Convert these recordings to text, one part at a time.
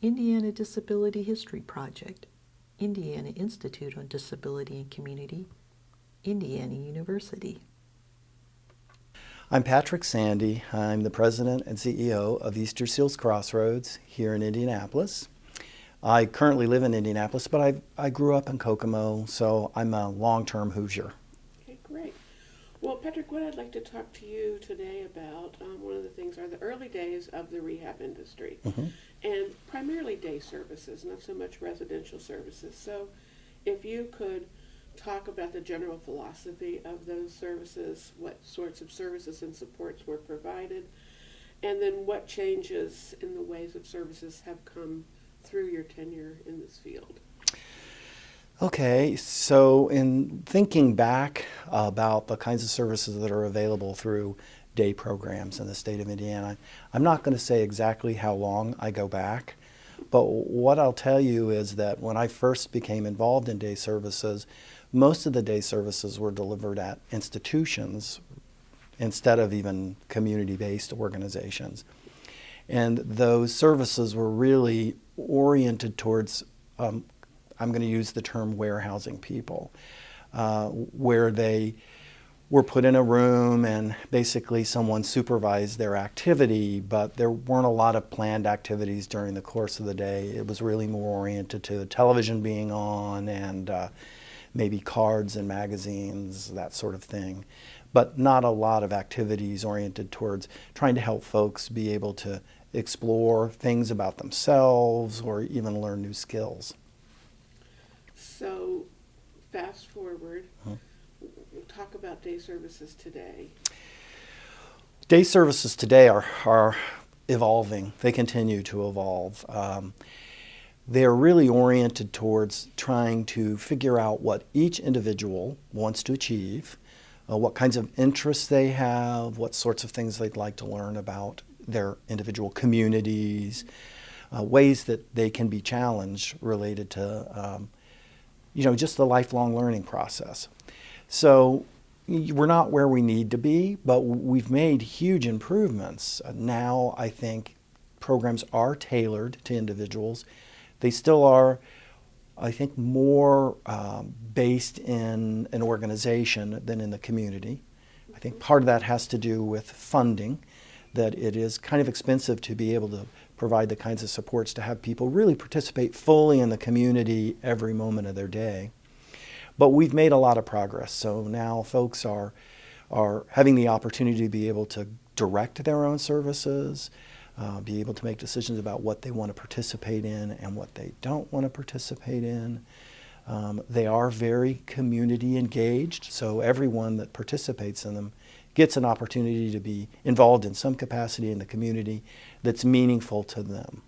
Indiana Disability History Project, Indiana Institute on Disability and Community, Indiana University. I'm Patrick Sandy. I'm the president and CEO of Easter Seals Crossroads here in Indianapolis. I currently live in Indianapolis, but I grew up in Kokomo, so I'm a long-term Hoosier. Okay, great. Well, Patrick, what I'd like to talk to you today about, one of the things are the early days of the rehab industry, and primarily day services, not so much residential services. So if you could talk about the general philosophy of those services, what sorts of services and supports were provided, and then what changes in the ways of services have come through your tenure in this field. Okay, so in thinking back about the kinds of services that are available through day programs in the state of Indiana, I'm not going to say exactly how long I go back, but what I'll tell you is that when I first became involved in day services, most of the day services were delivered at institutions instead of even community-based organizations. And those services were really oriented towards, I'm going to use the term warehousing people, where they were put in a room and basically someone supervised their activity, but there weren't a lot of planned activities during the course of the day. It was really more oriented to the television being on and maybe cards and magazines, that sort of thing. But not a lot of activities oriented towards trying to help folks be able to explore things about themselves or even learn new skills. So fast forward, we'll talk about day services today. Day services today are evolving. They continue to evolve. They're really oriented towards trying to figure out what each individual wants to achieve, what kinds of interests they have, what sorts of things they'd like to learn about their individual communities, ways that they can be challenged related to just the lifelong learning process. So we're not where we need to be, but we've made huge improvements. Now I think programs are tailored to individuals. They still are, I think, more based in an organization than in the community. I think part of that has to do with funding, that it is kind of expensive to be able to provide the kinds of supports to have people really participate fully in the community every moment of their day. But we've made a lot of progress. So now folks are having the opportunity to be able to direct their own services, be able to make decisions about what they want to participate in and what they don't want to participate in. They are very community engaged, so everyone that participates in them gets an opportunity to be involved in some capacity in the community that's meaningful to them.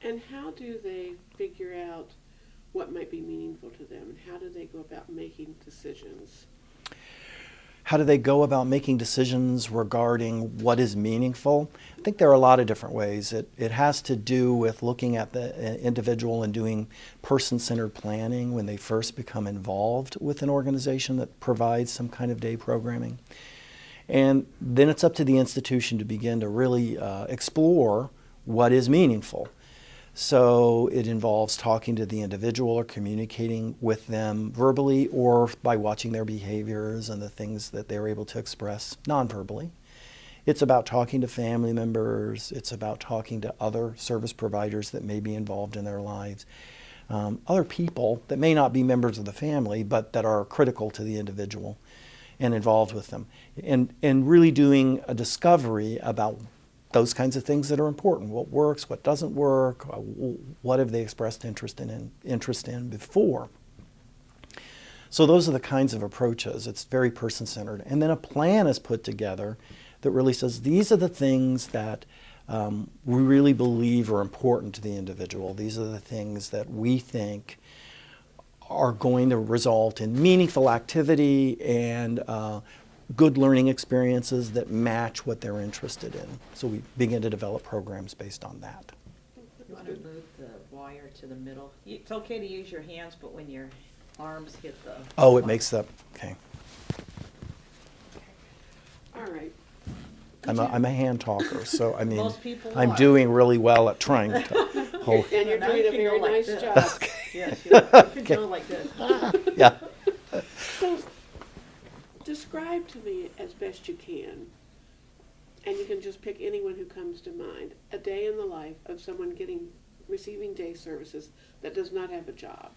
And how do they figure out what might be meaningful to them, and how do they go about making decisions? How do they go about making decisions regarding what is meaningful? I think there are a lot of different ways. It has to do with looking at the individual and doing person-centered planning when they first become involved with an organization that provides some kind of day programming. And then it's up to the institution to begin to really explore what is meaningful. So it involves talking to the individual or communicating with them verbally or by watching their behaviors and the things that they're able to express non-verbally. It's about talking to family members. It's about talking to other service providers that may be involved in their lives. Other people that may not be members of the family but that are critical to the individual and involved with them. And really doing a discovery about those kinds of things that are important. What works, what doesn't work, what have they expressed interest in before. So those are the kinds of approaches. It's very person-centered. And then a plan is put together that really says these are the things that we really believe are important to the individual. These are the things that we think are going to result in meaningful activity and good learning experiences that match what they're interested in. So we begin to develop programs based on that. You want to move the wire to the middle. It's okay to use your hands, but when your arms hit the... Oh, it makes that, okay. All right. I'm a hand talker, so I mean, Most people I'm are. doing really well at trying to Oh. And you're Now doing you a can go very like nice this. job. Yes, you can go like this. Yeah. So, describe to me as best you can, and you can just pick anyone who comes to mind, a day in the life of someone receiving day services that does not have a job.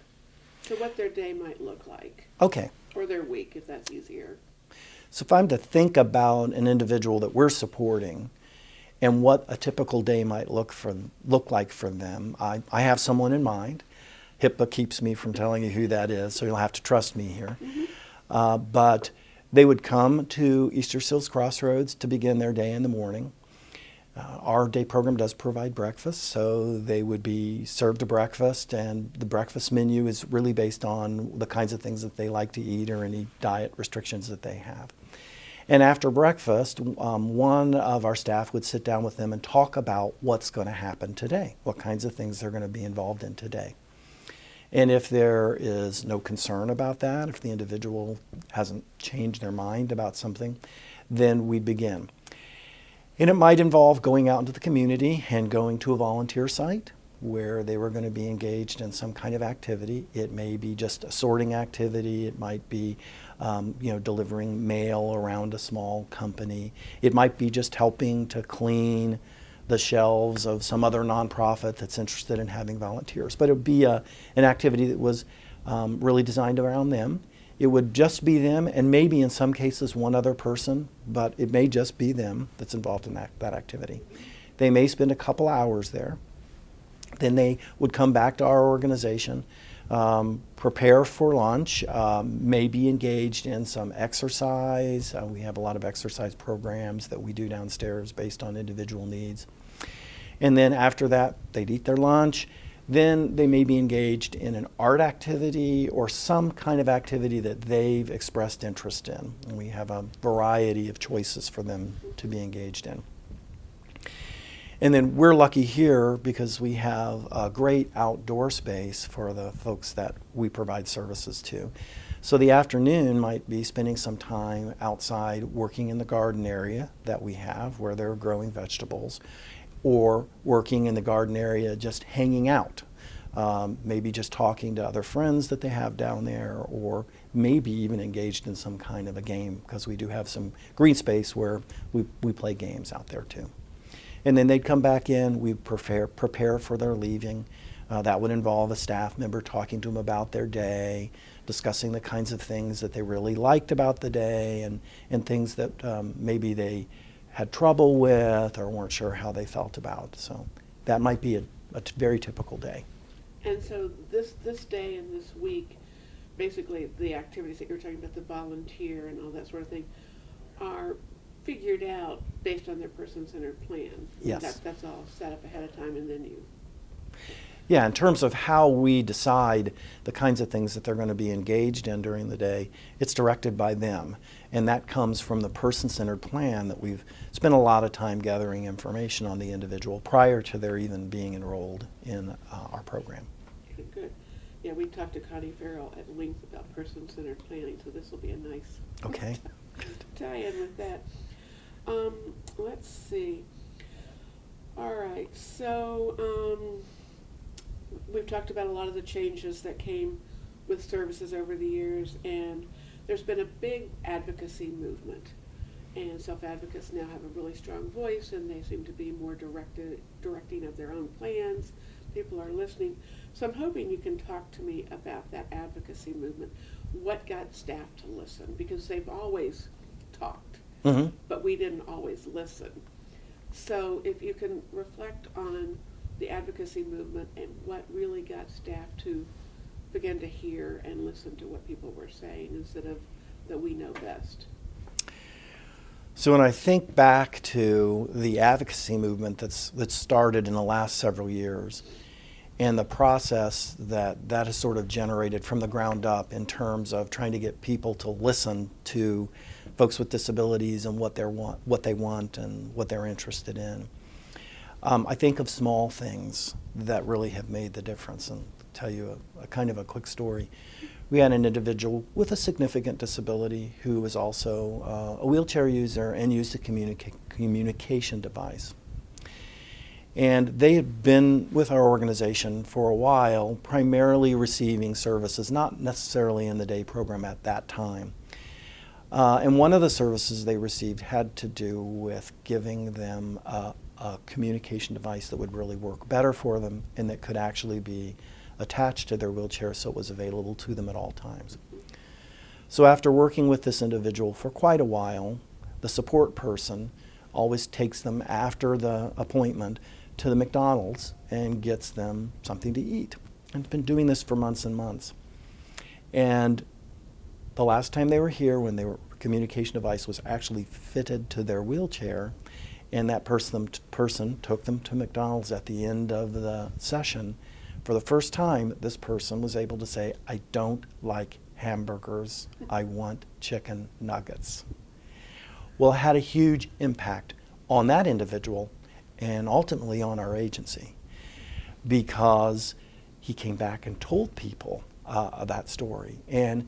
So what their day might look like, Okay. or their week, if that's easier. So if I'm to think about an individual that we're supporting and what a typical day might look like for them, I have someone in mind. HIPAA keeps me from telling you who that is, so you'll have to trust me here. But they would come to Easter Seals Crossroads to begin their day in the morning. Our day program does provide breakfast, so they would be served a breakfast, and the breakfast menu is really based on the kinds of things that they like to eat or any diet restrictions that they have. And after breakfast, one of our staff would sit down with them and talk about what's going to happen today, what kinds of things they're going to be involved in today. And if there is no concern about that, if the individual hasn't changed their mind about something, then we begin. And it might involve going out into the community and going to a volunteer site where they were going to be engaged in some kind of activity. It may be just a sorting activity. It might be delivering mail around a small company. It might be just helping to clean the shelves of some other nonprofit that's interested in having volunteers. But it would be an activity that was really designed around them. It would just be them, and maybe in some cases one other person, but it may just be them that's involved in that activity. They may spend a couple hours there. Then they would come back to our organization, prepare for lunch, may be engaged in some exercise. We have a lot of exercise programs that we do downstairs based on individual needs. And then after that, they'd eat their lunch. Then they may be engaged in an art activity or some kind of activity that they've expressed interest in. And we have a variety of choices for them to be engaged in. And then we're lucky here because we have a great outdoor space for the folks that we provide services to. So the afternoon might be spending some time outside working in the garden area that we have where they're growing vegetables, or working in the garden area just hanging out. Maybe just talking to other friends that they have down there, or maybe even engaged in some kind of a game, because we do have some green space where we play games out there too. And then they'd come back in, we prepare for their leaving. That would involve a staff member talking to them about their day, discussing the kinds of things that they really liked about the day, and things that maybe they had trouble with or weren't sure how they felt about. So that might be a very typical day. And so this day and this week, basically the activities that you're talking about, the volunteer and all that sort of thing, are figured out based on their person-centered plan. Yes. That's all set up ahead of time, and then you... Yeah, in terms of how we decide the kinds of things that they're going to be engaged in during the day, it's directed by them. And that comes from the person-centered plan that we've spent a lot of time gathering information on the individual prior to their even being enrolled in our program. Okay, good. Yeah, we talked to Connie Farrell at length about person-centered planning, so this will be a nice Okay. tie-in with that. Let's see. All right, so we've talked about a lot of the changes that came with services over the years, and there's been a big advocacy movement. And self-advocates now have a really strong voice, and they seem to be more directing of their own plans. People are listening. So I'm hoping you can talk to me about that advocacy movement. What got staff to listen? Because they've always talked, but we didn't always listen. So if you can reflect on the advocacy movement and what really got staff to begin to hear and listen to what people were saying instead of that we know best. So when I think back to the advocacy movement that's started in the last several years, and the process that has sort of generated from the ground up in terms of trying to get people to listen to folks with disabilities and what they want and what they're interested in. I think of small things that really have made the difference, and I'll tell you a kind of a quick story. We had an individual with a significant disability who was also a wheelchair user and used a communication device. And they had been with our organization for a while, primarily receiving services, not necessarily in the day program at that time. And one of the services they received had to do with giving them a communication device that would really work better for them and that could actually be attached to their wheelchair so it was available to them at all times. So after working with this individual for quite a while, the support person always takes them after the appointment to the McDonald's and gets them something to eat. And it's been doing this for months and months. And the last time they were here, when their communication device was actually fitted to their wheelchair, and that person took them to McDonald's at the end of the session, for the first time, this person was able to say, "I don't like hamburgers, I want chicken nuggets." Well, it had a huge impact on that individual and ultimately on our agency, because he came back and told people that story. And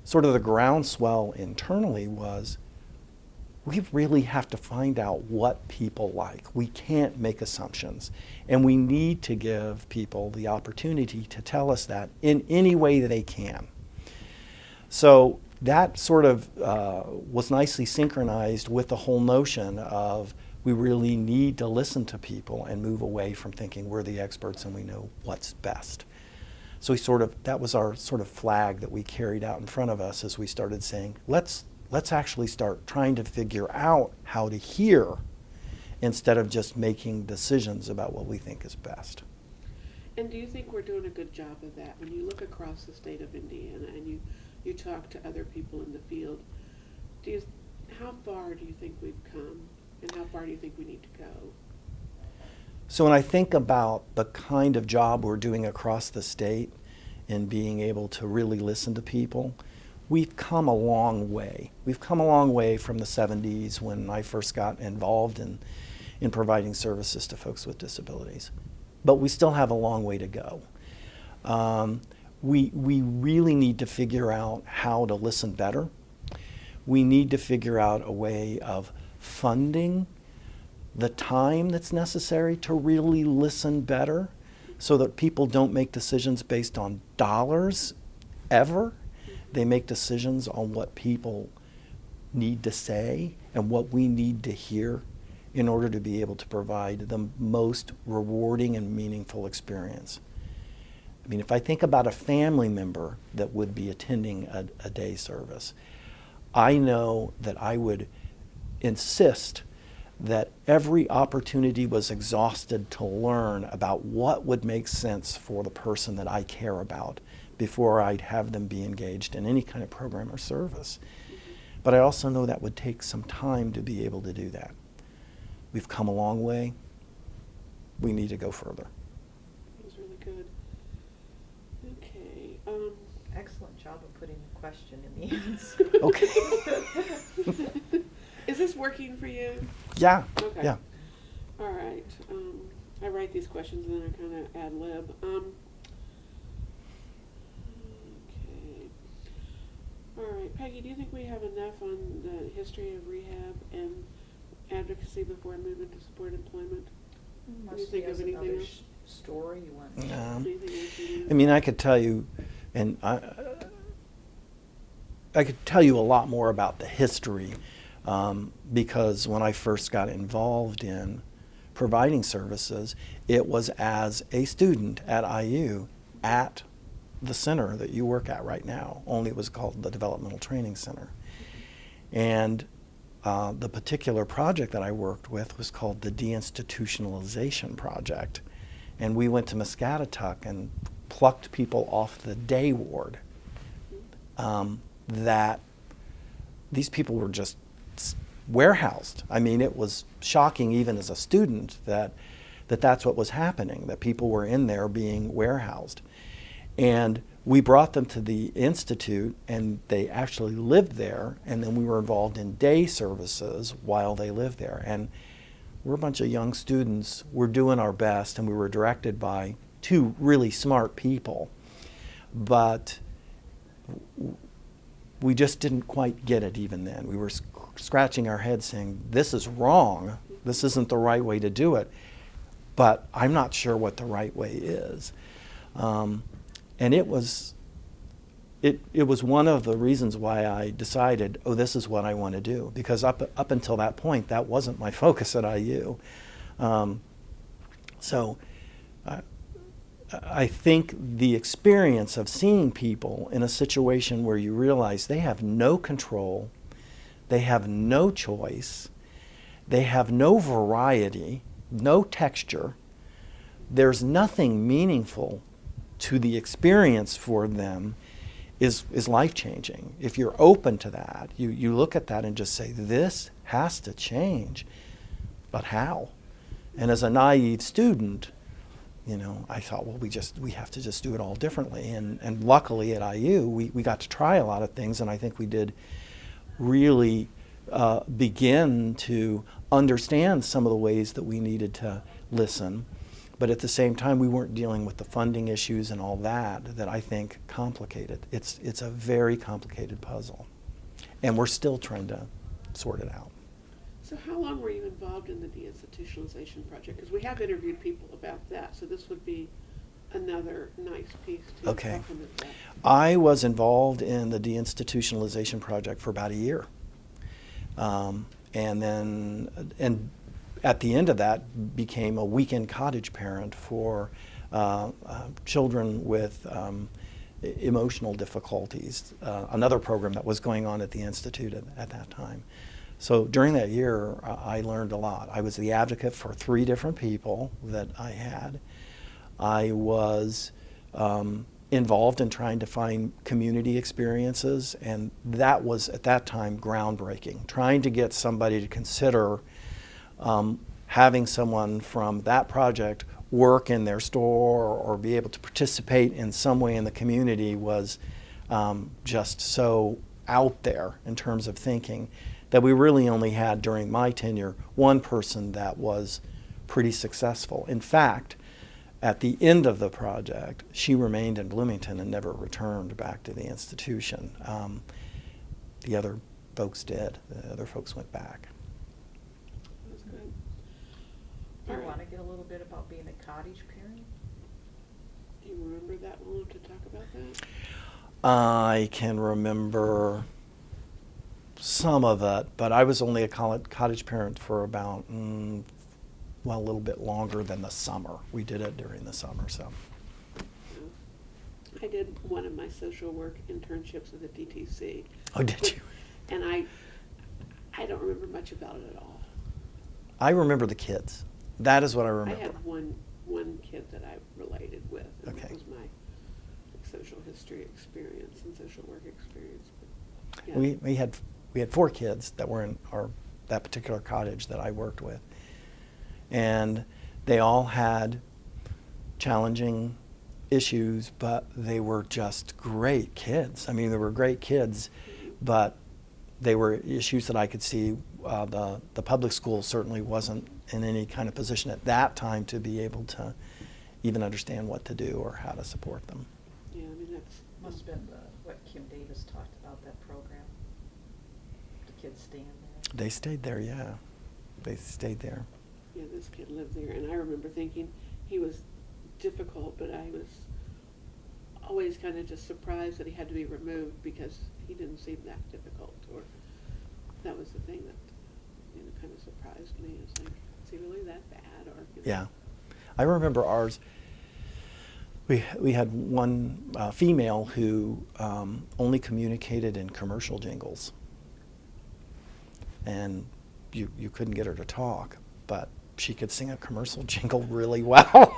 sort of the groundswell internally was, we really have to find out what people like. We can't make assumptions. And we need to give people the opportunity to tell us that in any way that they can. So that sort of was nicely synchronized with the whole notion of we really need to listen to people and move away from thinking we're the experts and we know what's best. So that was our sort of flag that we carried out in front of us as we started saying, let's actually start trying to figure out how to hear instead of just making decisions about what we think is best. And do you think we're doing a good job of that? When you look across the state of Indiana and you talk to other people in the field, how far do you think we've come, and how far do you think we need to go? So when I think about the kind of job we're doing across the state and being able to really listen to people, we've come a long way. We've come a long way from the 70s when I first got involved in providing services to folks with disabilities. But we still have a long way to go. We really need to figure out how to listen better. We need to figure out a way of funding the time that's necessary to really listen better so that people don't make decisions based on dollars ever. They make decisions on what people need to say and what we need to hear in order to be able to provide the most rewarding and meaningful experience. I mean, if I think about a family member that would be attending a day service, I know that I would insist that every opportunity was exhausted to learn about what would make sense for the person that I care about before I'd have them be engaged in any kind of program or service. But I also know that would take some time to be able to do that. We've come a long way. We need to go further. That was really good. Okay. Excellent job of putting the question in the answer. Okay. Is this working for you? Yeah. Okay. Yeah. All right. I write these questions and then I kind of ad lib. Okay. All right, Peggy, do you think we have enough on the history of rehab and advocacy before I move into support employment? Unless you think he has of anything another else? story you want. Anything else you I mean, I could tell you, and I could tell you a lot more about the history, because when I first got involved in providing services, it was as a student at IU at the center that you work at right now, only it was called the Developmental Training Center. And the particular project that I worked with was called the Deinstitutionalization Project. And we went to Muscatatuck and plucked people off the day ward that these people were just warehoused. I mean, it was shocking even as a student that that's what was happening, that people were in there being warehoused. And we brought them to the Institute, and they actually lived there, and then we were involved in day services while they lived there. And we're a bunch of young students. We're doing our best, and we were directed by two really smart people. But we just didn't quite get it even then. We were scratching our heads saying, this is wrong. This isn't the right way to do it. but I'm not sure what the right way is. And it was one of the reasons why I decided, oh, this is what I want to do, because up until that point, that wasn't my focus at IU. So I think the experience of seeing people in a situation where you realize they have no control, they have no choice, they have no variety, no texture, there's nothing meaningful to the experience for them is life-changing. If you're open to that, you look at that and just say, this has to change, but how? And as a naive student, I thought, well, we have to just do it all differently. And luckily at IU, we got to try a lot of things, and I think we did really begin to understand some of the ways that we needed to listen. But at the same time, we weren't dealing with the funding issues and all that I think complicated. It's a very complicated puzzle. And we're still trying to sort it out. So how long were you involved in the Deinstitutionalization Project? Because we have interviewed people about that, so this would be another nice piece to Okay. complement that. I was involved in the Deinstitutionalization Project for about a year. And at the end of that, became a weekend cottage parent for children with emotional difficulties, another program that was going on at the Institute at that time. So during that year, I learned a lot. I was the advocate for 3 different people that I had. I was involved in trying to find community experiences, and that was, at that time, groundbreaking. Trying to get somebody to consider having someone from that project work in their store or be able to participate in some way in the community was just so out there in terms of thinking that we really only had, during my tenure, one person that was pretty successful. In fact, at the end of the project, she remained in Bloomington and never returned back to the institution. The other folks did. The other folks went back. That's good. Do All you right. want to get a little bit about being a cottage parent? Do you remember that one to talk about that? I can remember some of it, but I was only a cottage parent for about, a little bit longer than the summer. We did it during the summer, so. I did one of my social work internships at the DTC. Oh, did you? And I don't remember much about it at all. I remember the kids. That is what I remember. I had one kid that I related with, and Okay. that was my social history experience and social work experience. But, yeah. We had 4 kids that were in that particular cottage that I worked with, and they all had challenging issues, but they were just great kids. I mean, they were great kids, but they were issues that I could see. The public school certainly wasn't in any kind of position at that time to be able to even understand what to do or how to support them. Yeah, I mean, that's Must have been what Kim Davis talked about, that program. The kids staying there. They stayed there, yeah. They stayed there. Yeah, this kid lived there, and I remember thinking he was difficult, but I was always kind of just surprised that he had to be removed because he didn't seem that difficult. Or that was the thing that kind of surprised me. It's like, is he really that bad? Or Yeah. I remember ours. We had one female who only communicated in commercial jingles, and you couldn't get her to talk, but she could sing a commercial jingle really well.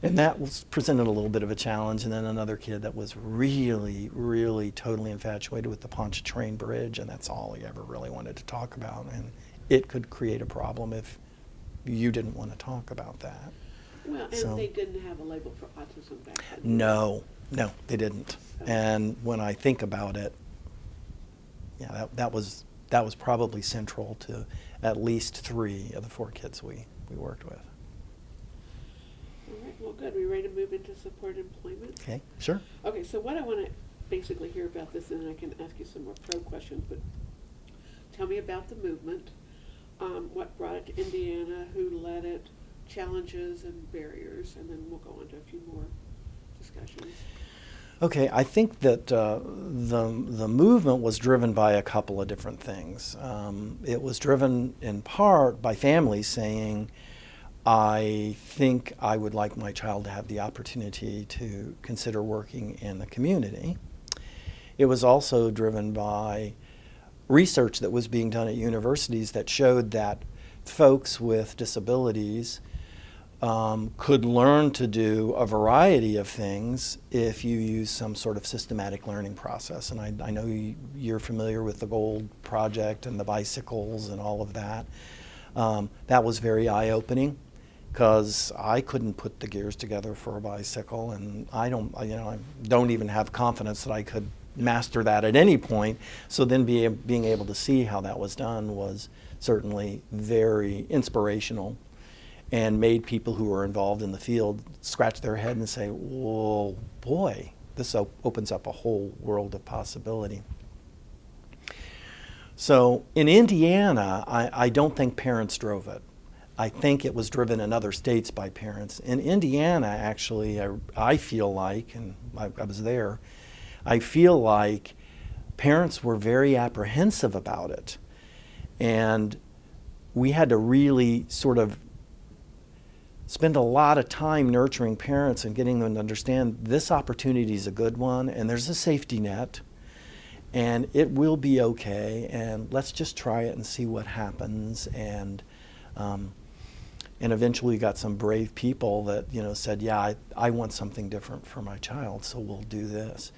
And that was presented a little bit of a challenge. And then another kid that was really, really totally infatuated with the Pontchartrain Bridge, and that's all he ever really wanted to talk about. And it could create a problem if you didn't want to talk about that. well, and So- they didn't have a label for autism back then. No, they didn't. So- And when I think about it, yeah, that was probably central to at least 3 of the 4 kids we worked with. All right, well, good. We ready to move into support employment? Okay, sure. Okay, so what I want to basically hear about this, and then I can ask you some more pro questions, but tell me about the movement, what brought it to Indiana, who led it, challenges and barriers, and then we'll go on to a few more discussions. Okay, I think that the movement was driven by a couple of different things. It was driven in part by families saying, I think I would like my child to have the opportunity to consider working in the community. It was also driven by research that was being done at universities that showed that folks with disabilities could learn to do a variety of things if you use some sort of systematic learning process. And I know you're familiar with the Gold Project and the bicycles and all of that. That was very eye-opening because I couldn't put the gears together for a bicycle, and I don't even have confidence that I could master that at any point. So then being able to see how that was done was certainly very inspirational, and made people who were involved in the field scratch their head and say, whoa, boy, this opens up a whole world of possibility. So in Indiana, I don't think parents drove it. I think it was driven in other states by parents. In Indiana, actually, I feel like, and I was there, I feel like parents were very apprehensive about it. And we had to really sort of spend a lot of time nurturing parents and getting them to understand this opportunity is a good one, and there's a safety net, and it will be okay, and let's just try it and see what happens. And eventually got some brave people that said, yeah, I want something different for my child, so we'll do this.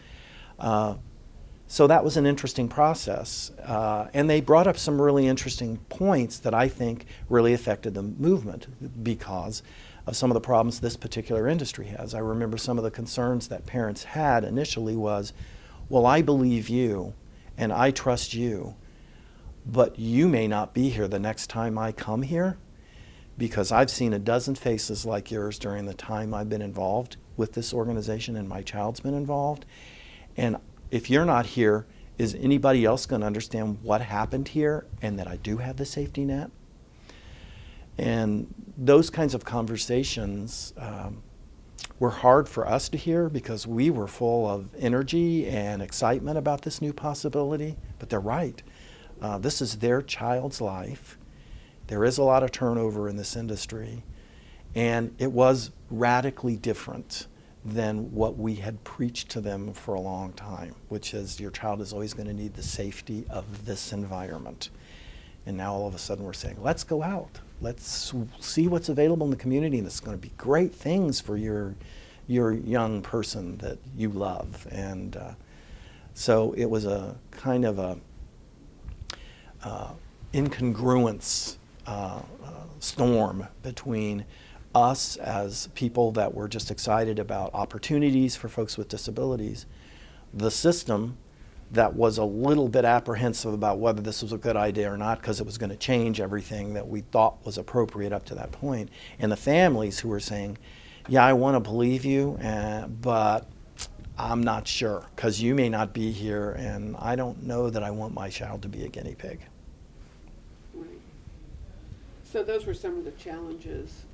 So that was an interesting process, and they brought up some really interesting points that I think really affected the movement because of some of the problems this particular industry has. I remember some of the concerns that parents had initially was, well, I believe you and I trust you, but you may not be here the next time I come here because I've seen a dozen faces like yours during the time I've been involved with this organization and my child's been involved. And if you're not here, is anybody else going to understand what happened here and that I do have the safety net? And those kinds of conversations were hard for us to hear because we were full of energy and excitement about this new possibility. But they're right. This is their child's life. There is a lot of turnover in this industry. And it was radically different than what we had preached to them for a long time, which is your child is always going to need the safety of this environment. And now all of a sudden we're saying, let's go out. Let's see what's available in the community, and it's going to be great things for your young person that you love. And so it was a kind of a incongruence storm between us as people that were just excited about opportunities for folks with disabilities, the system that was a little bit apprehensive about whether this was a good idea or not because it was going to change everything that we thought was appropriate up to that point, and the families who were saying, yeah, I want to believe you, but I'm not sure because you may not be here and I don't know that I want my child to be a guinea pig. Right. So those were some of the challenges.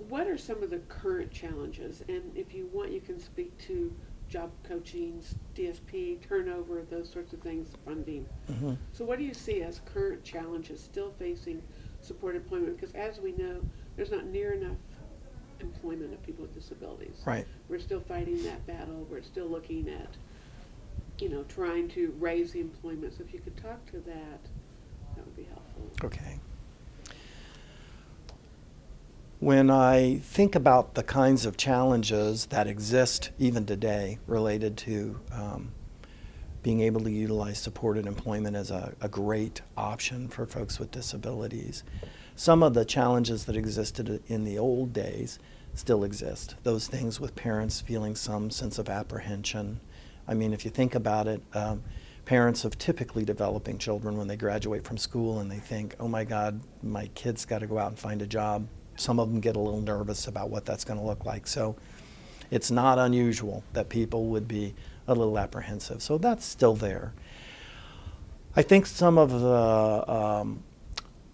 What are some of the current challenges? And if you want, you can speak to job coaching, DSP, turnover, those sorts of things, funding. Mm-hmm. So what do you see as current challenges still facing supported employment? Because as we know, there's not near enough employment of people with disabilities. Right. We're still fighting that battle. We're still looking at, trying to raise the employment. So if you could talk to that, that would be helpful. Okay. When I think about the kinds of challenges that exist even today related to being able to utilize supported employment as a great option for folks with disabilities, some of the challenges that existed in the old days still exist. Those things with parents feeling some sense of apprehension. I mean, if you think about it, parents of typically developing children when they graduate from school and they think, oh my God, my kid's got to go out and find a job. Some of them get a little nervous about what that's going to look like. So it's not unusual that people would be a little apprehensive. So that's still there. I think some of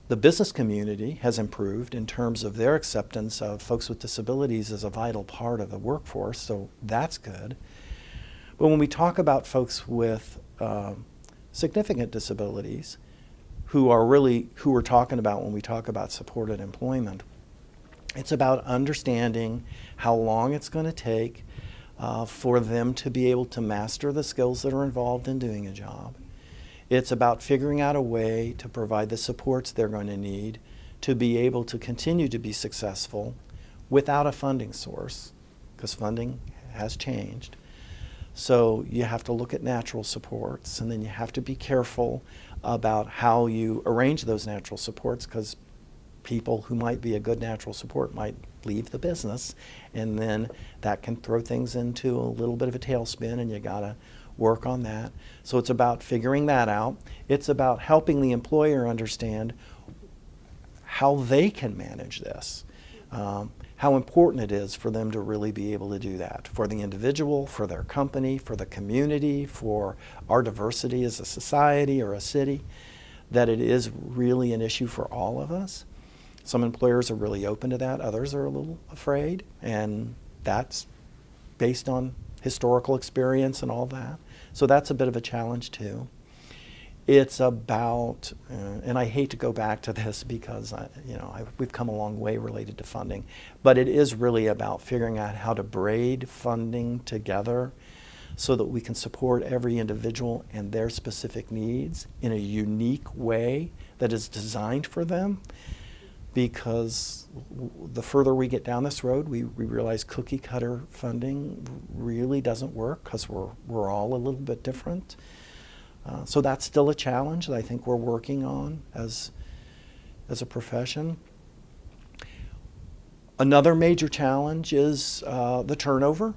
the The business community has improved in terms of their acceptance of folks with disabilities as a vital part of the workforce, so that's good. But when we talk about folks with significant disabilities, who we're talking about when we talk about supported employment, it's about understanding how long it's going to take for them to be able to master the skills that are involved in doing a job. It's about figuring out a way to provide the supports they're going to need to be able to continue to be successful without a funding source, because funding has changed. So you have to look at natural supports, and then you have to be careful about how you arrange those natural supports, because people who might be a good natural support might leave the business, and then that can throw things into a little bit of a tailspin, and you gotta work on that. So it's about figuring that out. It's about helping the employer understand how they can manage this, how important it is for them to really be able to do that, for the individual, for their company, for the community, for our diversity as a society or a city, that it is really an issue for all of us. Some employers are really open to that, others are a little afraid, and that's based on historical experience and all that. So that's a bit of a challenge too. It's about, and I hate to go back to this because we've come a long way related to funding, but it is really about figuring out how to braid funding together so that we can support every individual and their specific needs in a unique way that is designed for them. Because the further we get down this road, we realize cookie cutter funding really doesn't work, because we're all a little bit different. So that's still a challenge that I think we're working on as a profession. Another major challenge is the turnover.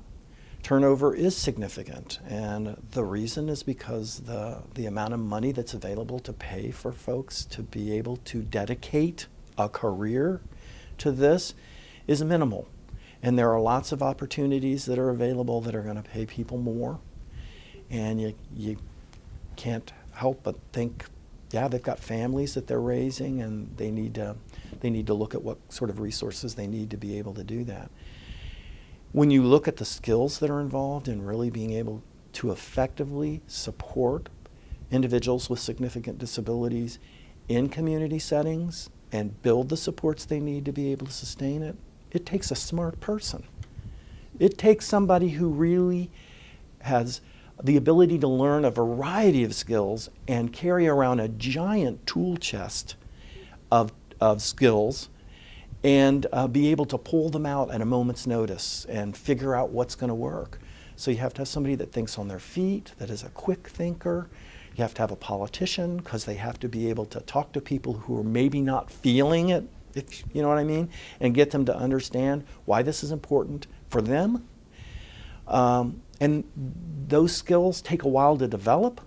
Turnover is significant, and the reason is because the amount of money that's available to pay for folks to be able to dedicate a career to this is minimal. And there are lots of opportunities that are available that are going to pay people more. And you can't help but think, yeah, they've got families that they're raising, and they need to look at what sort of resources they need to be able to do that. When you look at the skills that are involved in really being able to effectively support individuals with significant disabilities in community settings and build the supports they need to be able to sustain it, it takes a smart person. It takes somebody who really has the ability to learn a variety of skills and carry around a giant tool chest of skills and be able to pull them out at a moment's notice and figure out what's going to work. So you have to have somebody that thinks on their feet, that is a quick thinker. You have to have a politician, because they have to be able to talk to people who are maybe not feeling it, if you know what I mean, and get them to understand why this is important for them. And those skills take a while to develop,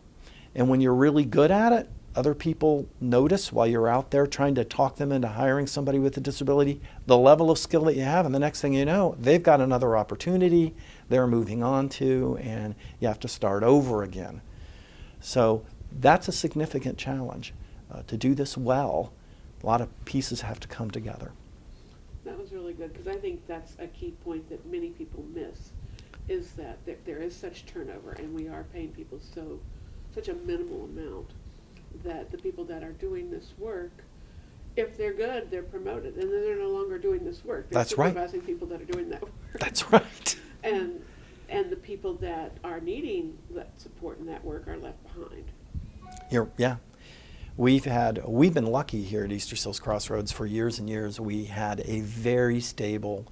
and when you're really good at it, other people notice while you're out there trying to talk them into hiring somebody with a disability, the level of skill that you have, and the next thing you know, they've got another opportunity they're moving on to, and you have to start over again. So that's a significant challenge. To do this well, a lot of pieces have to come together. That was really good, because I think that's a key point that many people miss, is that there is such turnover, and we are paying people such a minimal amount that the people that are doing this work, if they're good, they're promoted, and then they're no longer doing this work. They're That's right. supervising people that are doing that work. That's right. And the people that are needing that support and that work are left behind. Yeah. We've been lucky here at Easter Seals Crossroads for years and years. We had a very stable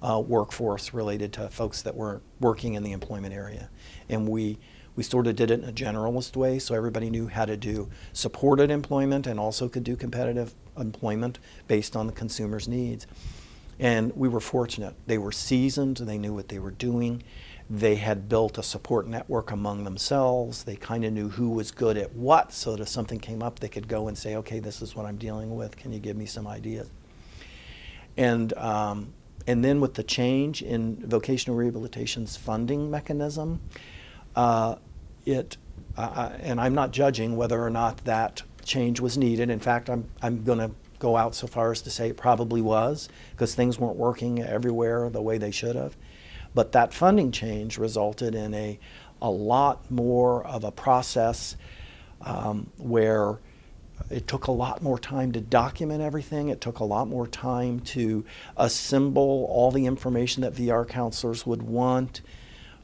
workforce related to folks that were working in the employment area. And we sort of did it in a generalist way, so everybody knew how to do supported employment and also could do competitive employment based on the consumer's needs. And we were fortunate. They were seasoned, they knew what they were doing. They had built a support network among themselves. They kind of knew who was good at what, so that if something came up, they could go and say, okay, this is what I'm dealing with. Can you give me some ideas? And then with the change in vocational rehabilitation's funding mechanism, and I'm not judging whether or not that change was needed. In fact, I'm going to go out so far as to say it probably was, because things weren't working everywhere the way they should have. But that funding change resulted in a lot more of a process where it took a lot more time to document everything. It took a lot more time to assemble all the information that VR counselors would want.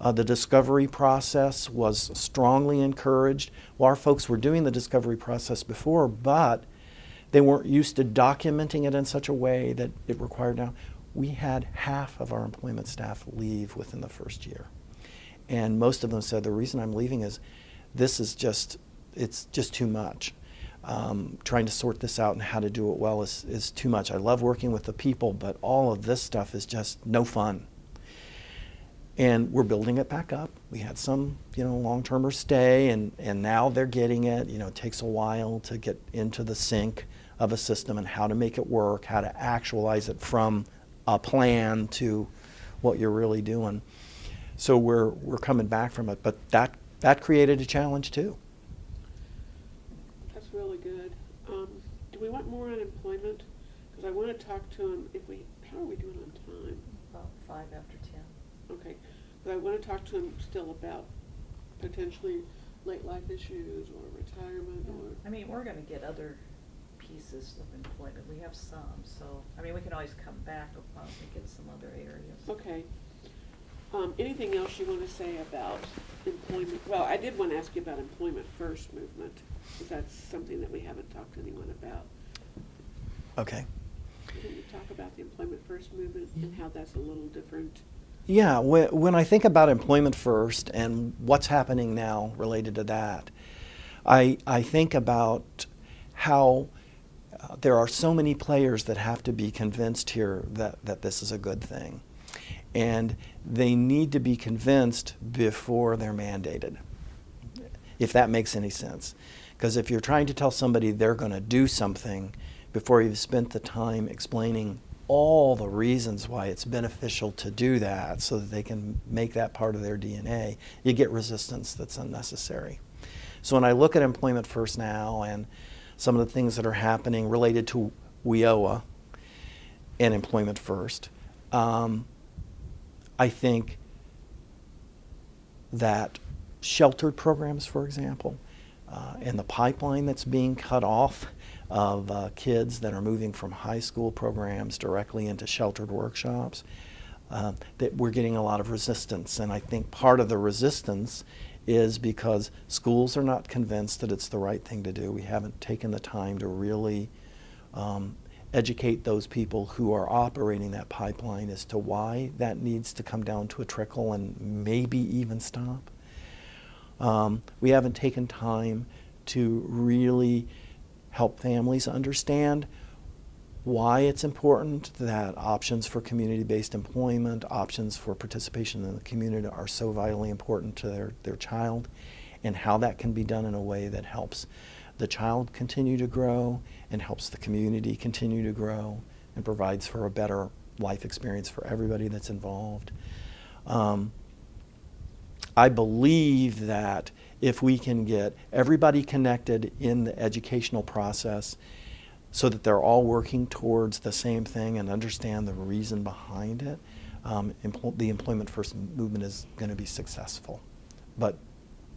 The discovery process was strongly encouraged. Well, our folks were doing the discovery process before, but they weren't used to documenting it in such a way that it required now. We had half of our employment staff leave within the first year. And most of them said, the reason I'm leaving is it's just too much. Trying to sort this out and how to do it well is too much. I love working with the people, but all of this stuff is just no fun. And we're building it back up. We had some, long-termers stay, and now they're getting it. It takes a while to get into the sync of a system and how to make it work, how to actualize it from a plan to what you're really doing. So we're coming back from it, but that created a challenge too. That's really good. Do we want more on employment? Because I want to talk to him. How are we doing on time? About 5 after 10. Okay, but I want to talk to him still about potentially late life issues or retirement or. I mean, we're gonna get other pieces of employment. We have some, so, we can always come back and get some other areas. Okay. Anything else you want to say about employment? Well, I did want to ask you about employment first movement, because that's something that we haven't talked to anyone about. Okay. Can you talk about the employment first movement and how that's a little different? Yeah, when I think about employment first and what's happening now related to that, I think about how there are so many players that have to be convinced here that this is a good thing. And they need to be convinced before they're mandated, if that makes any sense. Because if you're trying to tell somebody they're going to do something before you've spent the time explaining all the reasons why it's beneficial to do that so that they can make that part of their DNA, you get resistance that's unnecessary. So when I look at Employment First now and some of the things that are happening related to WIOA and Employment First, I think that sheltered programs, for example, and the pipeline that's being cut off of kids that are moving from high school programs directly into sheltered workshops, that we're getting a lot of resistance. And I think part of the resistance is because schools are not convinced that it's the right thing to do. We haven't taken the time to really educate those people who are operating that pipeline as to why that needs to come down to a trickle and maybe even stop. We haven't taken time to really help families understand why it's important that options for community-based employment, options for participation in the community are so vitally important to their child, and how that can be done in a way that helps the child continue to grow and helps the community continue to grow and provides for a better life experience for everybody that's involved. I believe that if we can get everybody connected in the educational process so that they're all working towards the same thing and understand the reason behind it, the Employment First movement is going to be successful. But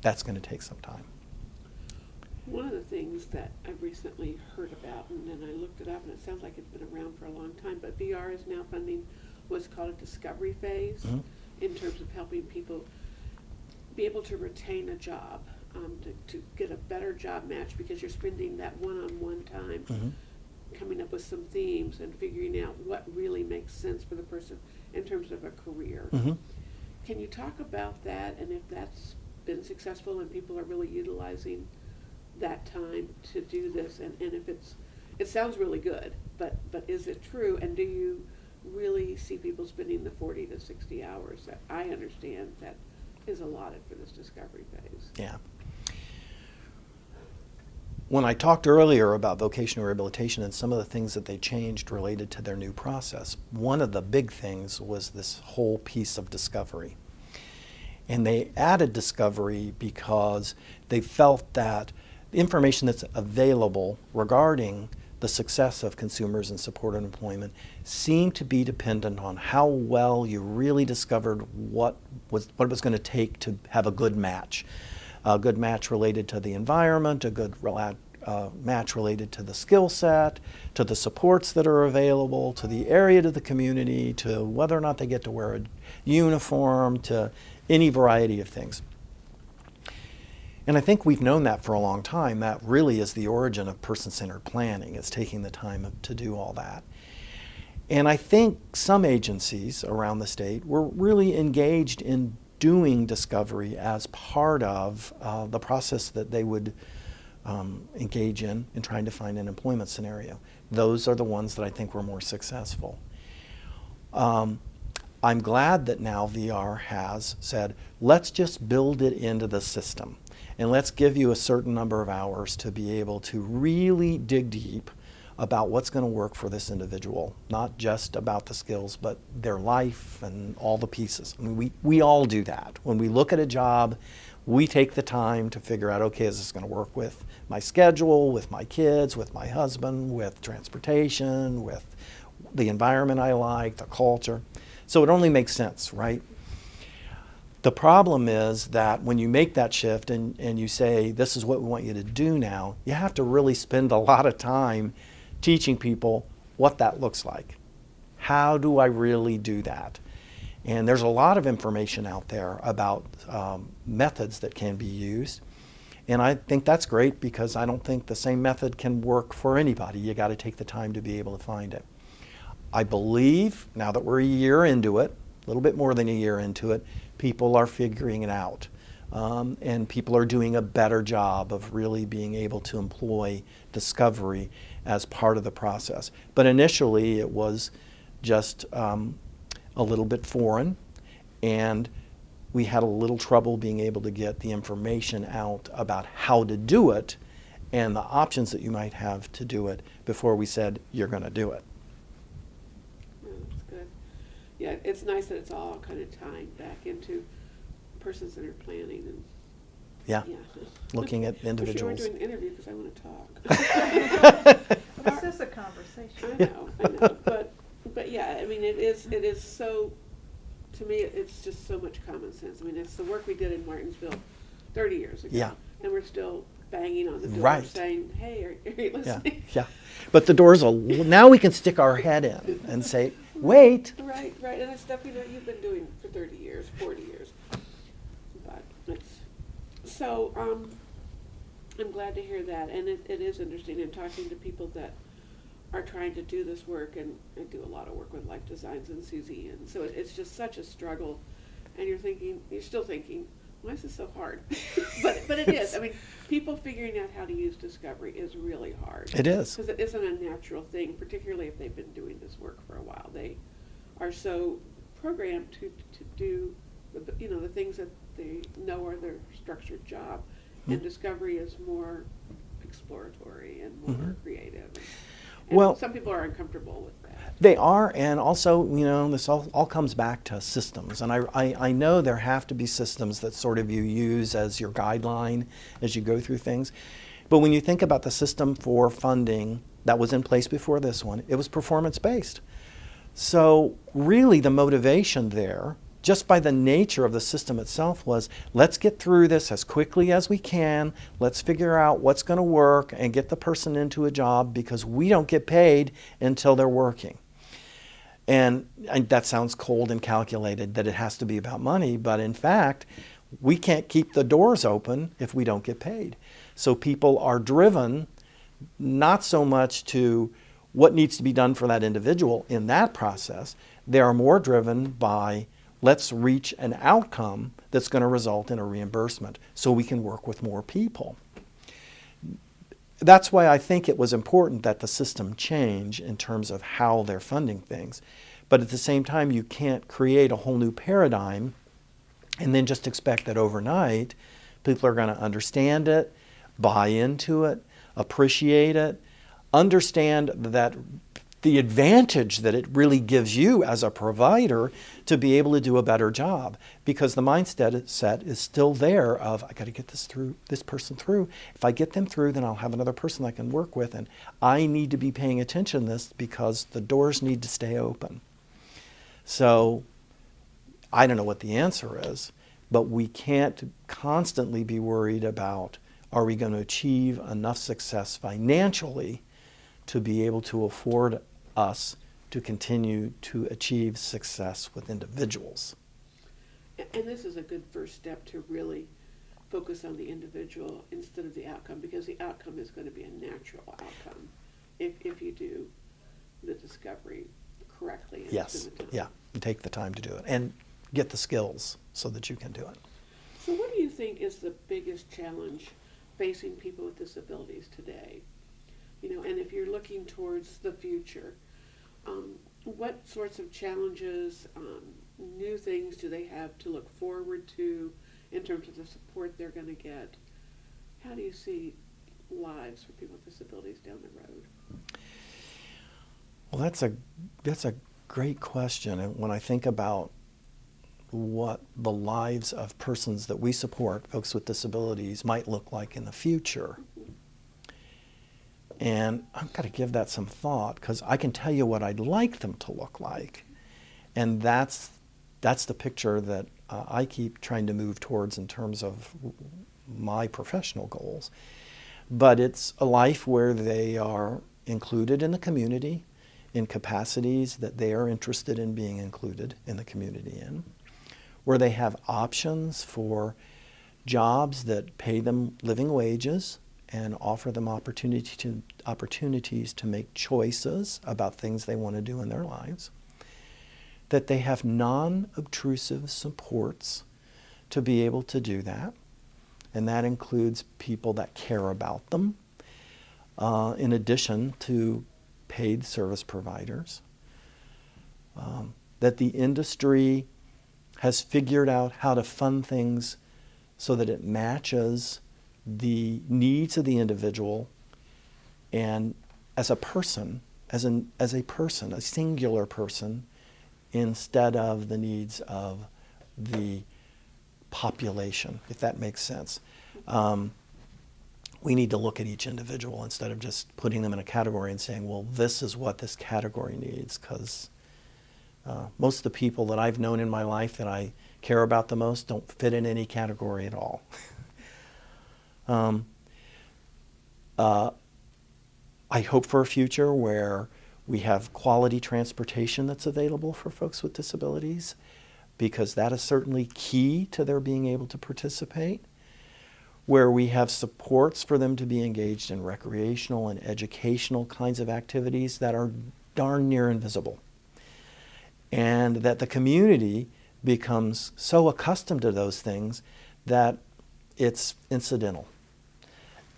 that's going to take some time. One of the things that I've recently heard about, and then I looked it up, and it sounds like it's been around for a long time, but VR is now funding what's called a discovery phase in terms of helping people be able to retain a job, to get a better job match, because you're spending that one-on-one time coming up with some themes and figuring out what really makes sense for the person in terms of a career. Can you talk about that, and if that's been successful and people are really utilizing that time to do this, and if it sounds really good, but is it true, and do you really see people spending the 40 to 60 hours that I understand that is allotted for this discovery phase? Yeah. When I talked earlier about vocational rehabilitation and some of the things that they changed related to their new process, one of the big things was this whole piece of discovery. And they added discovery because they felt that the information that's available regarding the success of consumers in supported employment seemed to be dependent on how well you really discovered what it was going to take to have a good match. A good match related to the environment, a good match related to the skill set, to the supports that are available, to the area of the community, to whether or not they get to wear a uniform, to any variety of things. And I think we've known that for a long time. That really is the origin of person-centered planning, is taking the time to do all that. And I think some agencies around the state were really engaged in doing discovery as part of the process that they would engage in trying to find an employment scenario. Those are the ones that I think were more successful. I'm glad that now VR has said, let's just build it into the system. And let's give you a certain number of hours to be able to really dig deep about what's going to work for this individual, not just about the skills, but their life and all the pieces. I mean, we all do that. When we look at a job, we take the time to figure out, okay, is this going to work with my schedule, with my kids, with my husband, with transportation, with the environment I like, the culture. So it only makes sense, right? The problem is that when you make that shift and you say, this is what we want you to do now, you have to really spend a lot of time teaching people what that looks like. How do I really do that? And there's a lot of information out there about methods that can be used. And I think that's great because I don't think the same method can work for anybody. You got to take the time to be able to find it. I believe, now that we're a year into it, a little bit more than a year into it, people are figuring it out. And people are doing a better job of really being able to employ discovery as part of the process. But initially it was just a little bit foreign, and we had a little trouble being able to get the information out about how to do it and the options that you might have to do it before we said, you're going to do it. That's good. Yeah, it's nice that it's all kind of tying back into person-centered planning and Yeah, looking at Wish you individuals. weren't doing the interview because I want to talk. This is a conversation. I know, but yeah, I mean, it is so, to me, it's just so much common sense. I mean, it's the work we did in Martinsville 30 years ago. Yeah. And we're still banging on the door Right. saying, hey, are you Yeah, listening? yeah. But the doors will, now we can stick our head in and say, wait. Right, and it's stuff, you've been doing for 30 years, 40 years. But it's, so, I'm glad to hear that, and it is interesting in talking to people that are trying to do this work, and I do a lot of work with Life Designs and Susie, and so it's just such a struggle, and you're still thinking, why is this so hard? but it is. I mean, people figuring out how to use discovery is really hard. It is. Because it isn't a natural thing, particularly if they've been doing this work for a while. They are so programmed to do the things that they know are their structured job, and discovery is more exploratory and more creative. And Well, some people are uncomfortable with that. They are, and also, this all comes back to systems. And I know there have to be systems that sort of you use as your guideline as you go through things. But when you think about the system for funding that was in place before this one, it was performance-based. So really the motivation there, just by the nature of the system itself, was let's get through this as quickly as we can, let's figure out what's going to work and get the person into a job because we don't get paid until they're working. And that sounds cold and calculated, that it has to be about money, but in fact, we can't keep the doors open if we don't get paid. So people are driven not so much to what needs to be done for that individual in that process, they are more driven by let's reach an outcome that's going to result in a reimbursement so we can work with more people. That's why I think it was important that the system change in terms of how they're funding things. But at the same time, you can't create a whole new paradigm and then just expect that overnight people are going to understand it, buy into it, appreciate it, understand that the advantage that it really gives you as a provider to be able to do a better job, because the mindset set is still there of, I got to get this person through. If I get them through, then I'll have another person I can work with, and I need to be paying attention to this because the doors need to stay open. So I don't know what the answer is, but we can't constantly be worried about, are we going to achieve enough success financially to be able to afford us to continue to achieve success with individuals. And this is a good first step to really focus on the individual instead of the outcome, because the outcome is going to be a natural outcome if you do the discovery correctly. And Yes, spend the time. yeah, and take the time to do it and get the skills so that you can do it. So what do you think is the biggest challenge facing people with disabilities today? You know, and if you're looking towards the future, what sorts of challenges, new things do they have to look forward to in terms of the support they're going to get? How do you see lives for people with disabilities down the road? Well, that's a great question. And when I think about what the lives of persons that we support, folks with disabilities, might look like in the future, and I've got to give that some thought, because I can tell you what I'd like them to look like. And that's the picture that I keep trying to move towards in terms of my professional goals. But it's a life where they are included in the community in capacities that they are interested in being included in the community in, where they have options for jobs that pay them living wages and offer them opportunities to make choices about things they want to do in their lives, that they have non-obtrusive supports to be able to do that, and that includes people that care about them, in addition to paid service providers, that the industry has figured out how to fund things so that it matches the needs of the individual and as a person, a singular person, instead of the needs of the population, if that makes sense. We need to look at each individual instead of just putting them in a category and saying, well, this is what this category needs, because most of the people that I've known in my life that I care about the most don't fit in any category at all. I hope for a future where we have quality transportation that's available for folks with disabilities, because that is certainly key to their being able to participate, where we have supports for them to be engaged in recreational and educational kinds of activities that are darn near invisible, and that the community becomes so accustomed to those things that it's incidental.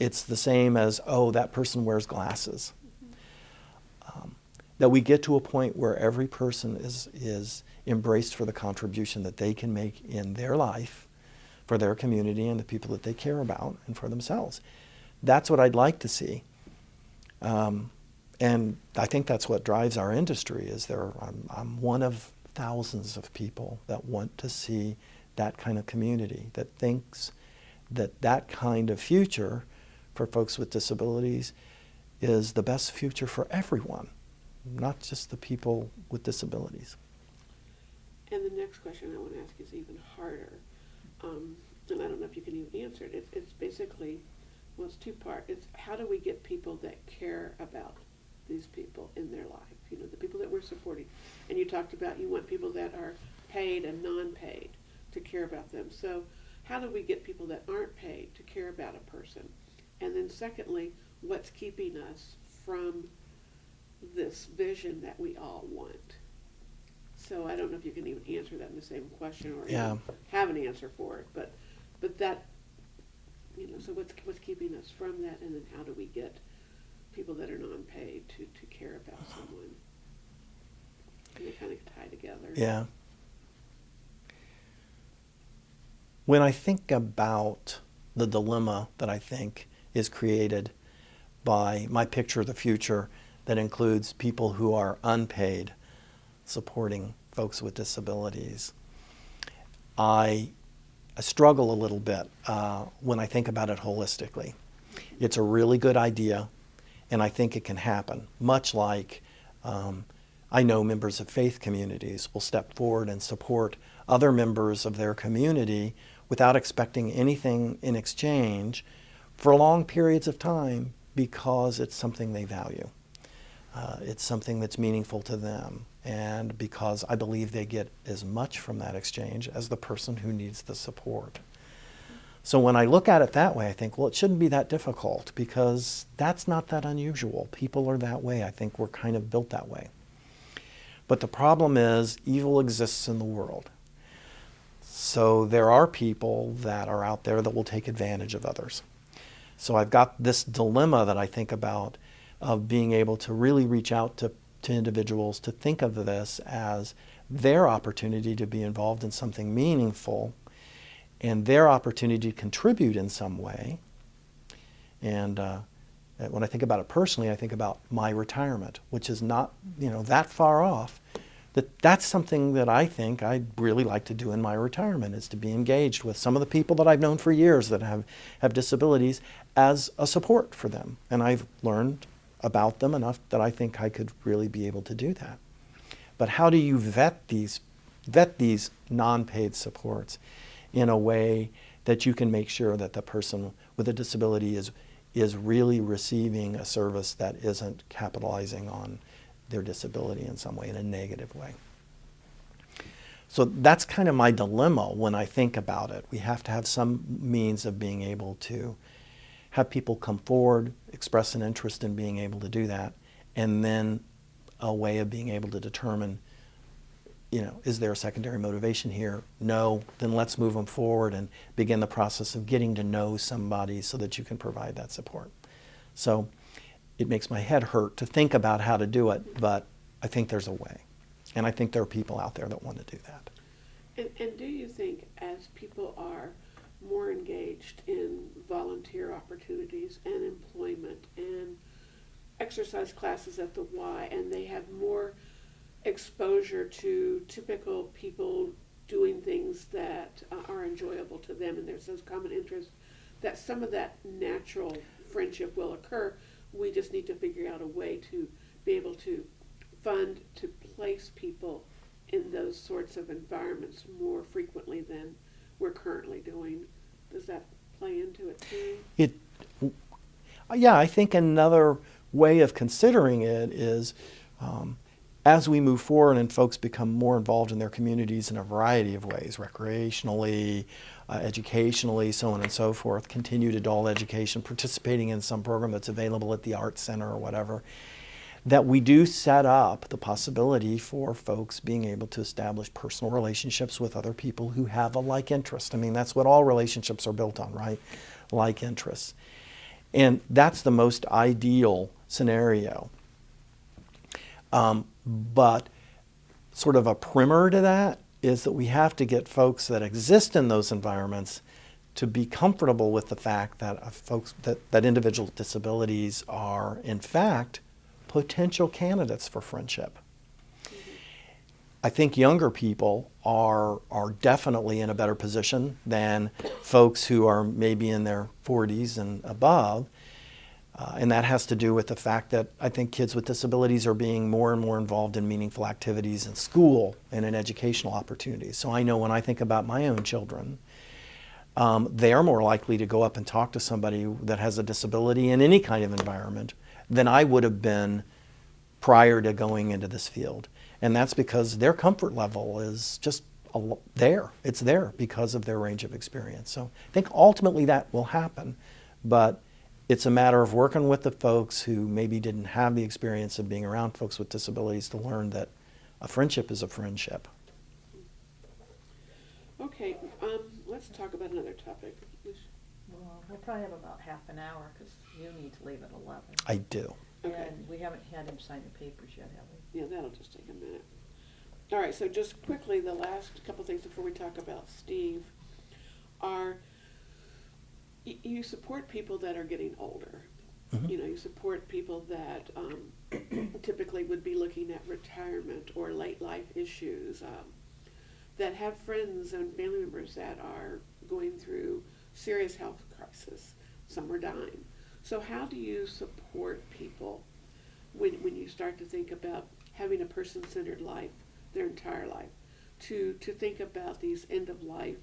It's the same as, oh, that person wears glasses. That we get to a point where every person is embraced for the contribution that they can make in their life, for their community and the people that they care about, and for themselves. That's what I'd like to see. And I think that's what drives our industry. I'm one of thousands of people that want to see that kind of community, that thinks that kind of future for folks with disabilities is the best future for everyone, not just the people with disabilities. And the next question I want to ask is even harder. And I don't know if you can even answer it. It's basically, well, it's two-part. It's how do we get people that care about these people in their life, you know, the people that we're supporting. And you talked about you want people that are paid and non-paid to care about them. So how do we get people that aren't paid to care about a person? And then secondly, what's keeping us from this vision that we all want? So I don't know if you can even answer that in the same question or even have an answer for it, but that, you know, so what's keeping us from that, and then how do we get people that are non-paid to care about someone? And they kind of tie together. Yeah. When I think about the dilemma that I think is created by my picture of the future that includes people who are unpaid supporting folks with disabilities. I struggle a little bit when I think about it holistically. It's a really good idea, and I think it can happen, much like I know members of faith communities will step forward and support other members of their community without expecting anything in exchange for long periods of time because it's something they value. It's something that's meaningful to them, and because I believe they get as much from that exchange as the person who needs the support. So when I look at it that way, I think, well, it shouldn't be that difficult because that's not that unusual. People are that way. I think we're kind of built that way. But the problem is evil exists in the world. So there are people that are out there that will take advantage of others. So I've got this dilemma that I think about of being able to really reach out to individuals to think of this as their opportunity to be involved in something meaningful and their opportunity to contribute in some way. And when I think about it personally, I think about my retirement, which is not, that far off. That's something that I think I'd really like to do in my retirement, is to be engaged with some of the people that I've known for years that have disabilities as a support for them. And I've learned about them enough that I think I could really be able to do that. But how do you vet these non-paid supports in a way that you can make sure that the person with a disability is really receiving a service that isn't capitalizing on their disability in some way, in a negative way? So that's kind of my dilemma when I think about it. We have to have some means of being able to have people come forward, express an interest in being able to do that, and then a way of being able to determine, is there a secondary motivation here? No, then let's move them forward and begin the process of getting to know somebody so that you can provide that support. So it makes my head hurt to think about how to do it, but I think there's a way. And I think there are people out there that want to do that. And do you think, as people are more engaged in volunteer opportunities and employment and exercise classes at the Y, and they have more exposure to typical people doing things that are enjoyable to them, and there's those common interests, that some of that natural friendship will occur? We just need to figure out a way to be able to fund, to place people in those sorts of environments more frequently than we're currently doing. Does that play into it too? Yeah, I think another way of considering it is as we move forward and folks become more involved in their communities in a variety of ways, recreationally, educationally, so on and so forth, continued adult education, participating in some program that's available at the Arts Center or whatever, that we do set up the possibility for folks being able to establish personal relationships with other people who have a like interest. I mean, that's what all relationships are built on, right? Like interests. And that's the most ideal scenario. But sort of a primer to that is that we have to get folks that exist in those environments to be comfortable with the fact that that individuals with disabilities are, in fact, potential candidates for friendship. I think younger people are definitely in a better position than folks who are maybe in their 40s and above. And that has to do with the fact that I think kids with disabilities are being more and more involved in meaningful activities in school and in educational opportunities. So I know when I think about my own children, they are more likely to go up and talk to somebody that has a disability in any kind of environment than I would have been prior to going into this field. And that's because their comfort level is just there. It's there because of their range of experience. So I think ultimately that will happen, but it's a matter of working with the folks who maybe didn't have the experience of being around folks with disabilities to learn that a friendship is a friendship. Okay, let's talk about another topic. Well, we'll probably have about half an hour because you need to leave at 11. I do. Okay. And we haven't had him sign the papers yet, have we? Yeah, that'll just take a minute. All right, so just quickly, the last couple things before we talk about Steve are, you support people that are getting older. Mm-hmm. You support people that typically would be looking at retirement or late life issues, that have friends and family members that are going through serious health crisis. Some are dying. So how do you support people when you start to think about having a person-centered life their entire life, to think about these end-of-life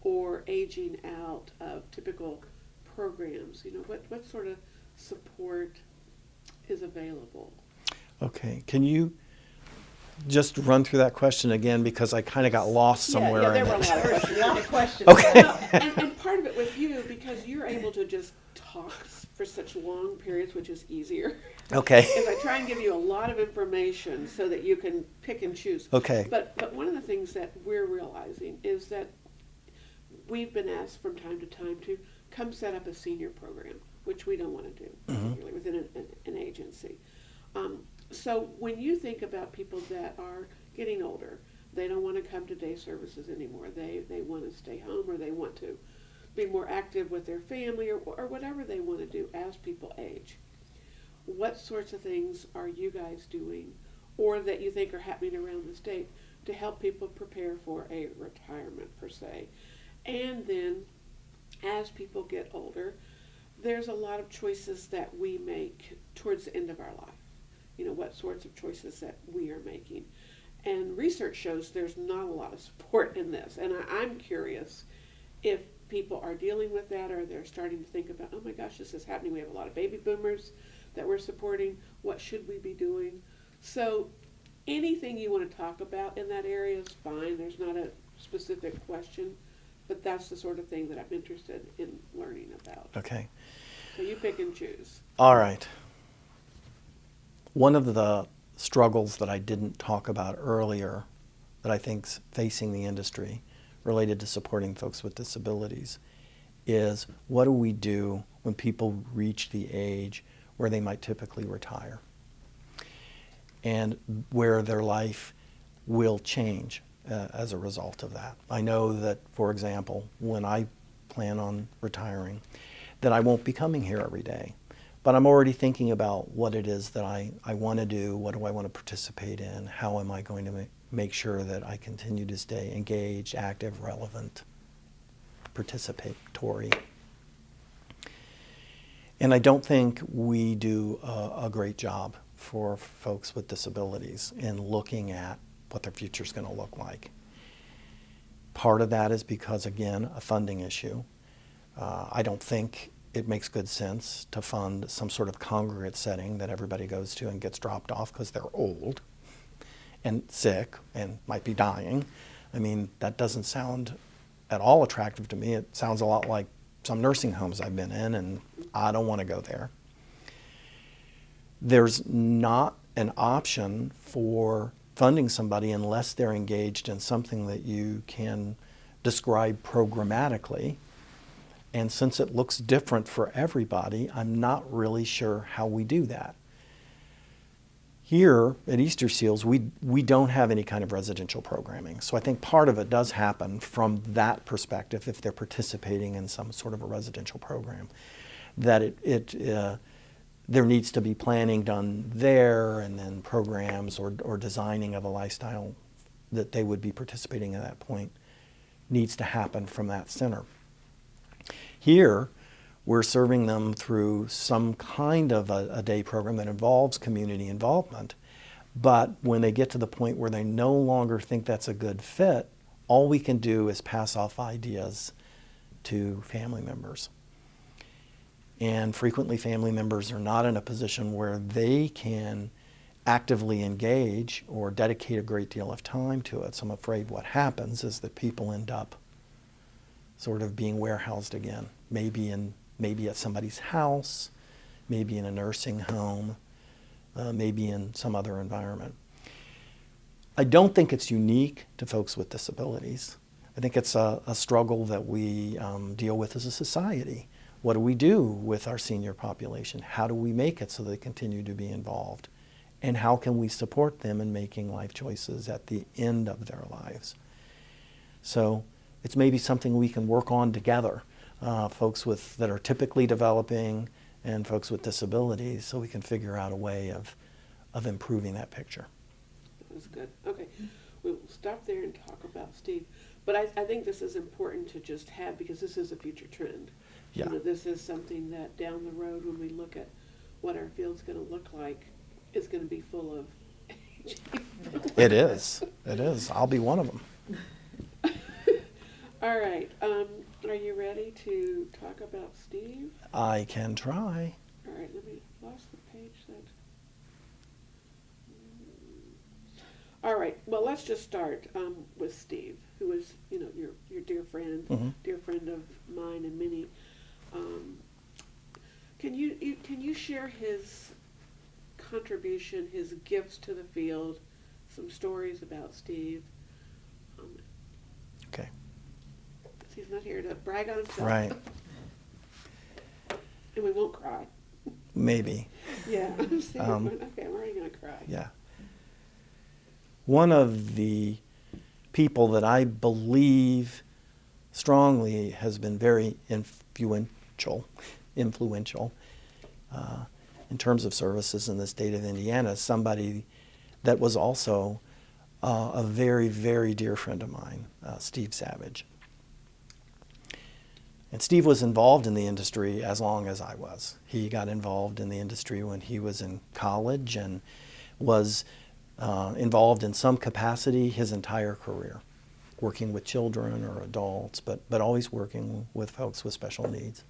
or aging out of typical programs? What sort of support is available? Okay, can you just run through that question again, because I kind of got lost somewhere Yeah, there in were a it. lot of questions. A lot of questions. Okay. No, and part of it with you, because you're able to just talk for such long periods, which is easier. Okay. Is I try and give you a lot of information so that you can pick and choose. Okay. But one of the things that we're realizing is that we've been asked from time to time to come set up a senior program, which we don't want to do, particularly within an agency. So when you think about people that are getting older, they don't want to come to day services anymore. They want to stay home, or they want to be more active with their family, or whatever they want to do as people age. What sorts of things are you guys doing, or that you think are happening around the state, to help people prepare for a retirement per se? And then as people get older, there's a lot of choices that we make towards the end of our life. What sorts of choices that we are making. And research shows there's not a lot of support in this. And I'm curious if people are dealing with that, or they're starting to think about, oh my gosh, this is happening. We have a lot of baby boomers that we're supporting. What should we be doing? So anything you want to talk about in that area is fine. There's not a specific question, but that's the sort of thing that I'm interested in learning about. Okay. So you pick and choose. All right. One of the struggles that I didn't talk about earlier that I think's facing the industry related to supporting folks with disabilities is, what do we do when people reach the age where they might typically retire, and where their life will change as a result of that? I know that, for example, when I plan on retiring, that I won't be coming here every day. But I'm already thinking about what it is that I want to do, what do I want to participate in, how am I going to make sure that I continue to stay engaged, active, relevant, participatory. And I don't think we do a great job for folks with disabilities in looking at what their future is going to look like. Part of that is because, again, a funding issue. I don't think it makes good sense to fund some sort of congregate setting that everybody goes to and gets dropped off because they're old and sick and might be dying. I mean, that doesn't sound at all attractive to me. It sounds a lot like some nursing homes I've been in, and I don't want to go there. There's not an option for funding somebody unless they're engaged in something that you can describe programmatically. And since it looks different for everybody, I'm not really sure how we do that. Here at Easter Seals, we don't have any kind of residential programming. So I think part of it does happen from that perspective, if they're participating in some sort of a residential program, that there needs to be planning done there, and then programs or designing of a lifestyle that they would be participating at that point needs to happen from that center. Here, we're serving them through some kind of a day program that involves community involvement. But when they get to the point where they no longer think that's a good fit, all we can do is pass off ideas to family members. And frequently family members are not in a position where they can actively engage or dedicate a great deal of time to it. So I'm afraid what happens is that people end up sort of being warehoused again, maybe at somebody's house, maybe in a nursing home, maybe in some other environment. I don't think it's unique to folks with disabilities. I think it's a struggle that we deal with as a society. What do we do with our senior population? How do we make it so they continue to be involved? And how can we support them in making life choices at the end of their lives? So it's maybe something we can work on together, folks that are typically developing and folks with disabilities, so we can figure out a way of of improving that picture. That was good. Okay, we'll stop there and talk about Steve. But I think this is important to just have, because this is a future trend. Yeah. You know, this is something that down the road, when we look at what our field's going to look like, it's going to be full of It is. It is. I'll be one of them. All right. Are you ready to talk about Steve? I can try. All right. Let me lost the page. All right. Well, let's just start with Steve, who is, you know, your dear friend, Mhm. dear friend of mine and many. Can you share his contribution, his gifts to the field, some stories about Steve? Okay. He's not here to brag on himself. Right. And we won't cry. Maybe. Yeah. I'm sitting there going, okay, I'm already going to cry. Yeah. One of the people that I believe strongly has been very influential in terms of services in the state of Indiana is somebody that was also a very, very dear friend of mine, Steve Savage. And Steve was involved in the industry as long as I was. He got involved in the industry when he was in college and was involved in some capacity his entire career, working with children or adults, but always working with folks with special needs.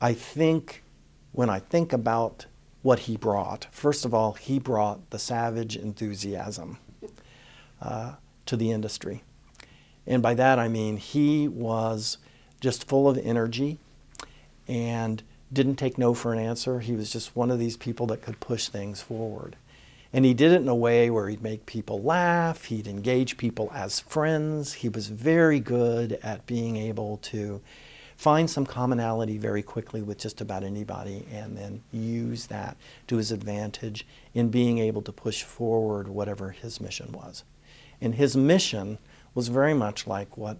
I think when I think about what he brought, first of all, he brought the Savage enthusiasm to the industry. And by that I mean he was just full of energy and didn't take no for an answer. He was just one of these people that could push things forward. And he did it in a way where he'd make people laugh, he'd engage people as friends. He was very good at being able to find some commonality very quickly with just about anybody and then use that to his advantage in being able to push forward whatever his mission was. And his mission was very much like what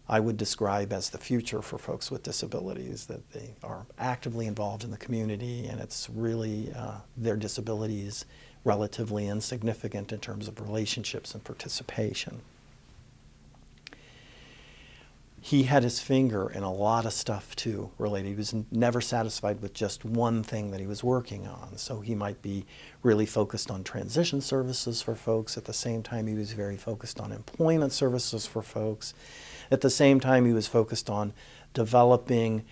I would describe as the future for folks with disabilities, that they are actively involved in the community and it's really their disability is relatively insignificant in terms of relationships and participation. He had his finger in a lot of stuff too related. He was never satisfied with just one thing that he was working on. So he might be really focused on transition services for folks. At the same time, he was very focused on employment services for folks. At the same time, he was focused on developing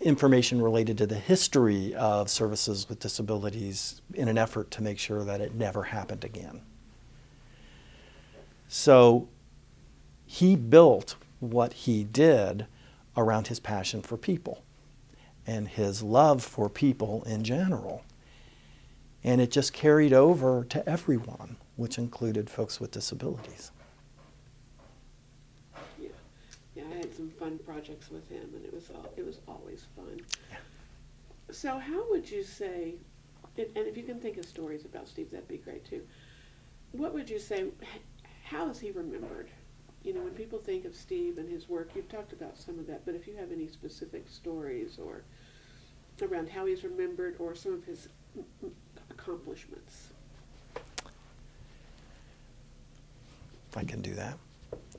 information related to the history of services with disabilities in an effort to make sure that it never happened again. So he built what he did around his passion for people and his love for people in general. And it just carried over to everyone, which included folks with disabilities. Yeah, I had some fun projects with him, and it was always fun. Yeah. So how would you say, and if you can think of stories about Steve, that'd be great too. What would you say, how is he remembered? You know, when people think of Steve and his work, you've talked about some of that, but if you have any specific stories or around how he's remembered or some of his accomplishments. I can do that.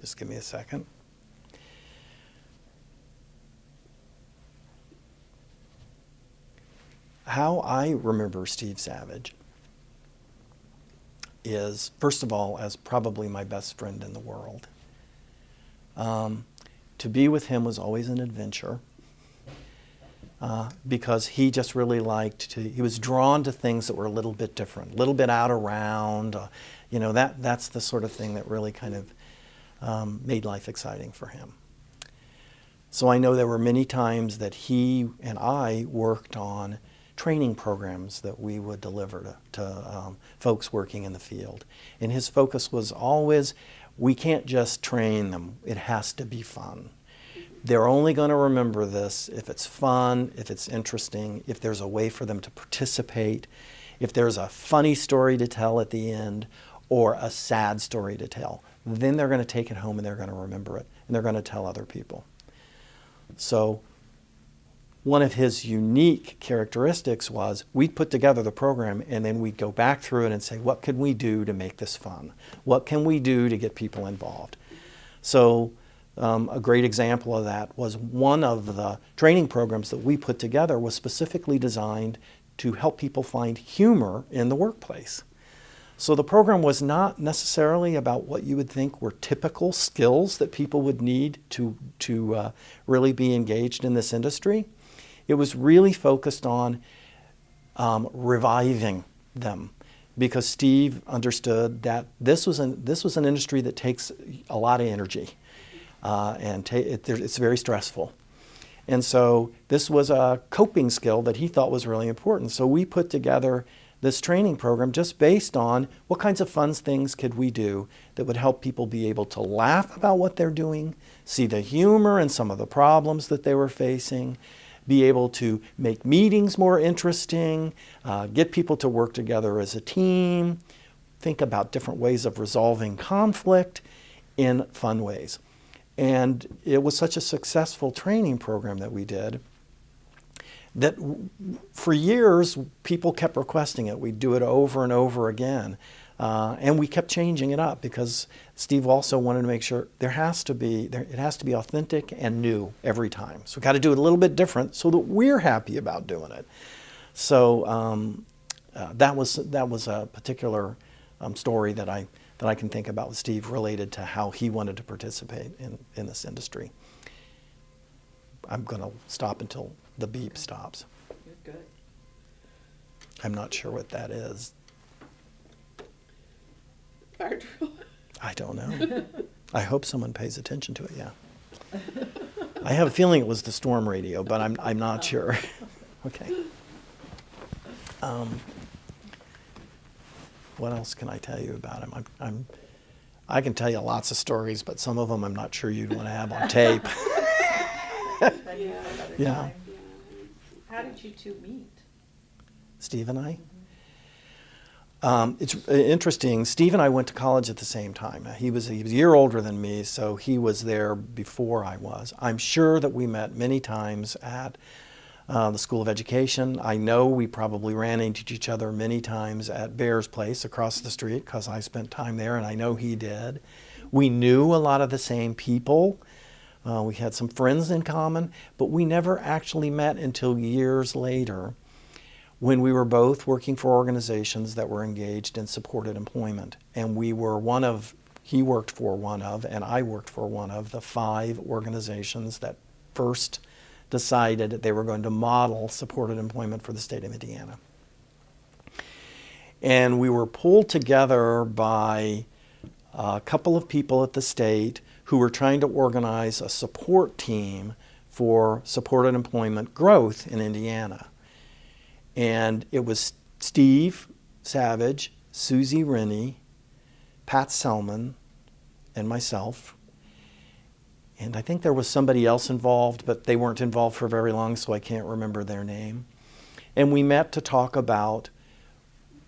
Just give me a second. How I remember Steve Savage is, first of all, as probably my best friend in the world. To be with him was always an adventure because he just really liked to, he was drawn to things that were a little bit different, a little bit out around, you know, that's the sort of thing that really kind of made life exciting for him. So I know there were many times that he and I worked on training programs that we would deliver to folks working in the field. And his focus was always, we can't just train them, it has to be fun. They're only going to remember this if it's fun, if it's interesting, if there's a way for them to participate, if there's a funny story to tell at the end or a sad story to tell. Then they're going to take it home and they're going to remember it and they're going to tell other people. So one of his unique characteristics was we'd put together the program and then we'd go back through it and say, what can we do to make this fun? What can we do to get people involved? So a great example of that was one of the training programs that we put together was specifically designed to help people find humor in the workplace. So the program was not necessarily about what you would think were typical skills that people would need to really be engaged in this industry. It was really focused on reviving them, because Steve understood that this was an industry that takes a lot of energy, and it's very stressful. And so this was a coping skill that he thought was really important. So we put together this training program just based on what kinds of fun things could we do that would help people be able to laugh about what they're doing, see the humor in some of the problems that they were facing, be able to make meetings more interesting, get people to work together as a team, think about different ways of resolving conflict in fun ways. And it was such a successful training program that we did that for years people kept requesting it. We'd do it over and over again. And we kept changing it up because Steve also wanted to make sure it has to be authentic and new every time. So we got to do it a little bit different so that we're happy about doing it. So that was a particular story that I can think about with Steve related to how he wanted to participate in this industry. I'm going to stop until the beep stops. You're good. I'm not sure what that is. Fire drill. I don't know. I hope someone pays attention to it, yeah. I have a feeling it was the storm radio, but I'm not sure. Okay. What else can I tell you about him? I can tell you lots of stories, but some of them I'm not sure you'd want to have on tape. Yeah. How did you two meet? Steve and I? It's interesting. Steve and I went to college at the same time. He was a year older than me, so he was there before I was. I'm sure that we met many times at the School of Education. I know we probably ran into each other many times at Bear's place across the street because I spent time there, and I know he did. We knew a lot of the same people. We had some friends in common, but we never actually met until years later, when we were both working for organizations that were engaged in supported employment. And he worked for one of, and I worked for one of the 5 organizations that first decided that they were going to model supported employment for the state of Indiana. And we were pulled together by a couple of people at the state who were trying to organize a support team for supported employment growth in Indiana. And it was Steve Savage, Susie Rennie, Pat Selman, and myself. And I think there was somebody else involved, but they weren't involved for very long, so I can't remember their name. And we met to talk about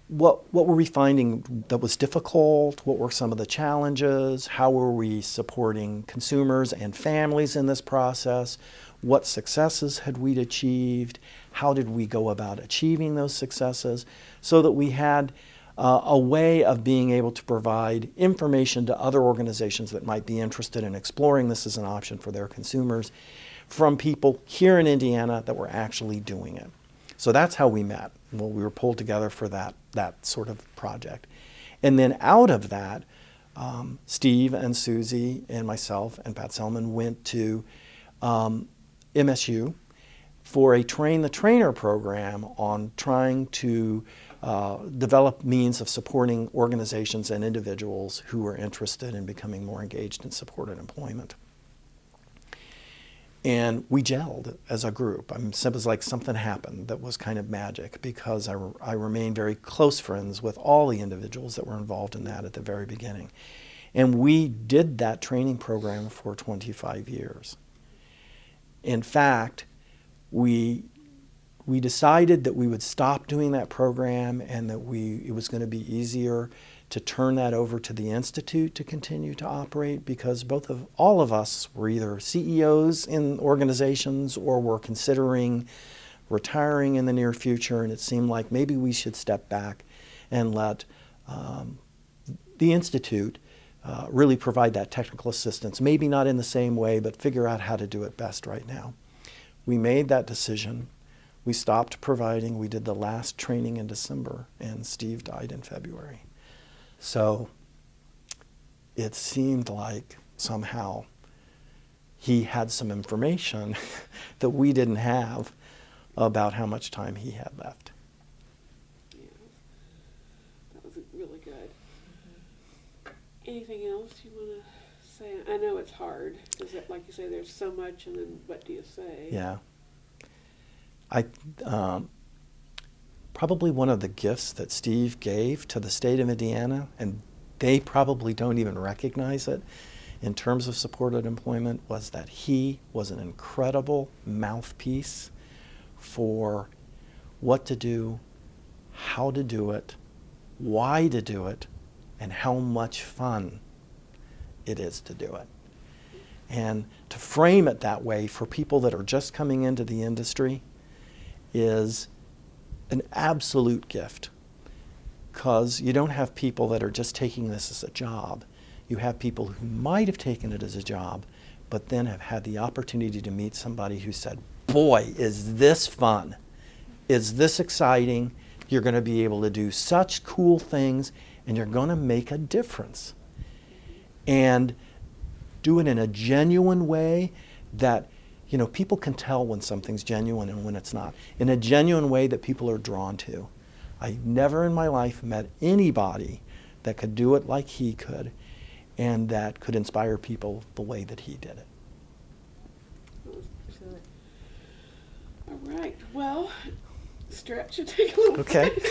what were we finding that was difficult, what were some of the challenges, how were we supporting consumers and families in this process, what successes had we achieved, how did we go about achieving those successes, so that we had a way of being able to provide information to other organizations that might be interested in exploring this as an option for their consumers from people here in Indiana that were actually doing it. So that's how we met. Well, we were pulled together for that sort of project. And then out of that, Steve and Susie and myself and Pat Selman went to MSU for a Train the Trainer program on trying to develop means of supporting organizations and individuals who were interested in becoming more engaged in supported employment. And we gelled as a group. It was like something happened that was kind of magic, because I remained very close friends with all the individuals that were involved in that at the very beginning. And we did that training program for 25 years. In fact, we decided that we would stop doing that program and that it was going to be easier to turn that over to the Institute to continue to operate, because all of us were either CEOs in organizations or were considering retiring in the near future, and it seemed like maybe we should step back and let the Institute really provide that technical assistance, maybe not in the same way, but figure out how to do it best right now. We made that decision. We stopped providing. We did the last training in December, and Steve died in February. So it seemed like somehow he had some information that we didn't have about how much time he had left. Yeah, that was really good. Anything else you want to say? I know it's hard because, like you say, there's so much, and then what do you say? Yeah. Probably one of the gifts that Steve gave to the state of Indiana, and they probably don't even recognize it in terms of supported employment, was that he was an incredible mouthpiece for what to do, how to do it, why to do it, and how much fun it is to do it. And to frame it that way for people that are just coming into the industry is an absolute gift, because you don't have people that are just taking this as a job. You have people who might have taken it as a job, but then have had the opportunity to meet somebody who said, boy, is this fun? Is this exciting? You're going to be able to do such cool things, and you're going to make a difference. And do it in a genuine way that, you know, people can tell when something's genuine and when it's not. In a genuine way that people are drawn to. I never in my life met anybody that could do it like he could, and that could inspire people the way that he did it. All right. Well, stretch and take a little Okay. break.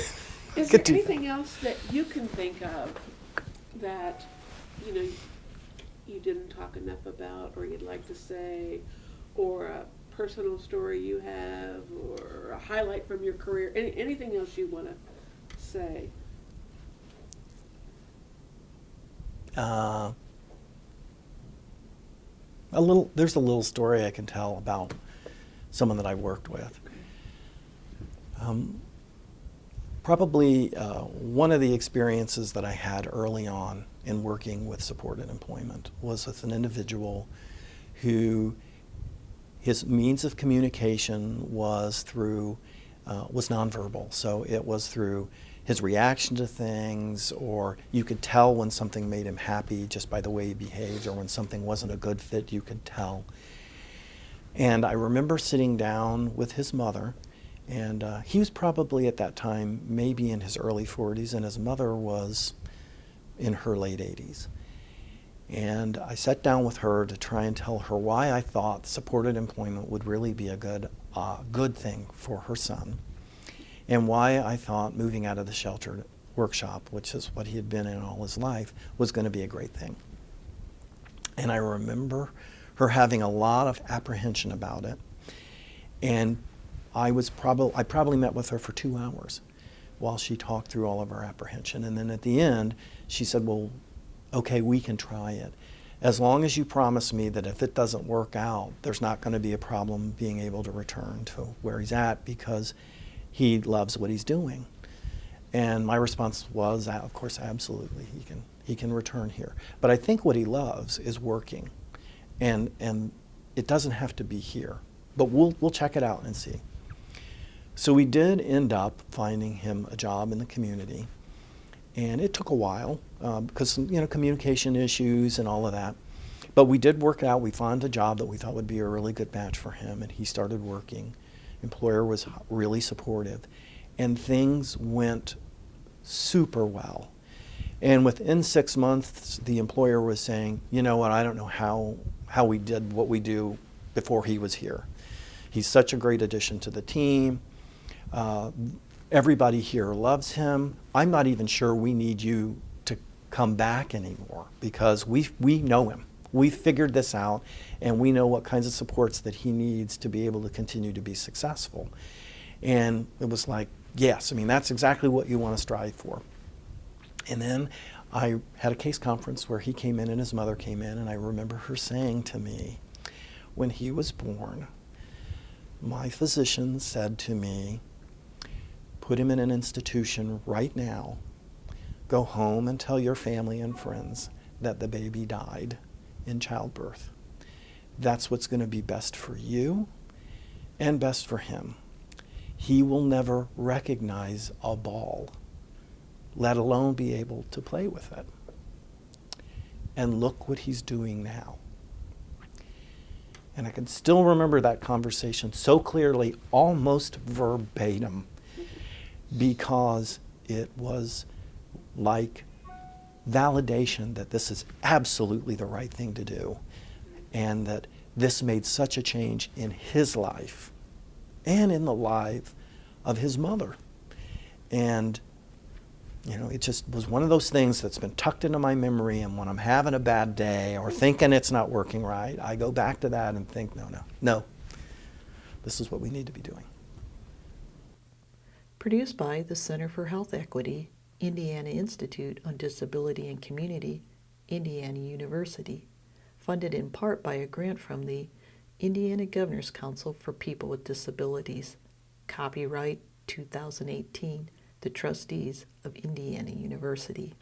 Is Could there do that. anything else that you can think of that, you know, you didn't talk enough about, or you'd like to say, or a personal story you have, or a highlight from your career? Anything else you want to say? There's a little story I can tell about someone that I worked with. Probably one of the experiences that I had early on in working with supported employment was with an individual who his means of communication was nonverbal. So it was through his reaction to things, or you could tell when something made him happy just by the way he behaved, or when something wasn't a good fit, you could tell. And I remember sitting down with his mother, and he was probably at that time maybe in his early 40s, and his mother was in her late 80s. And I sat down with her to try and tell her why I thought supported employment would really be a good thing for her son, and why I thought moving out of the sheltered workshop, which is what he had been in all his life, was going to be a great thing. And I remember her having a lot of apprehension about it, and I probably met with her for 2 hours while she talked through all of her apprehension. And then at the end, she said, well, okay, we can try it. As long as you promise me that if it doesn't work out, there's not going to be a problem being able to return to where he's at, because he loves what he's doing. And my response was, of course, absolutely, he can return here. But I think what he loves is working. And it doesn't have to be here. But we'll check it out and see. So we did end up finding him a job in the community. And it took a while because, you know, communication issues and all of that. But we did work it out. We found a job that we thought would be a really good match for him, and he started working. Employer was really supportive, and things went super well. And within 6 months, the employer was saying, you know what, I don't know how we did what we do before he was here. He's such a great addition to the team. Everybody here loves him. I'm not even sure we need you to come back anymore, because we know him. We figured this out, and we know what kinds of supports that he needs to be able to continue to be successful. And it was like, yes, I mean, that's exactly what you want to strive for. And then I had a case conference where he came in and his mother came in, and I remember her saying to me, when he was born, my physician said to me, put him in an institution right now. Go home and tell your family and friends that the baby died in childbirth. That's what's going to be best for you and best for him. He will never recognize a ball, let alone be able to play with it. And look what he's doing now. And I can still remember that conversation so clearly, almost verbatim, because it was like validation that this is absolutely the right thing to do, and that this made such a change in his life and in the life of his mother. And you know, it just was one of those things that's been tucked into my memory, and when I'm having a bad day or thinking it's not working right, I go back to that and think, no, this is what we need to be doing. Produced by the Center for Health Equity, Indiana Institute on Disability and Community, Indiana University. Funded in part by a grant from the Indiana Governor's Council for People with Disabilities. Copyright 2018, the Trustees of Indiana University.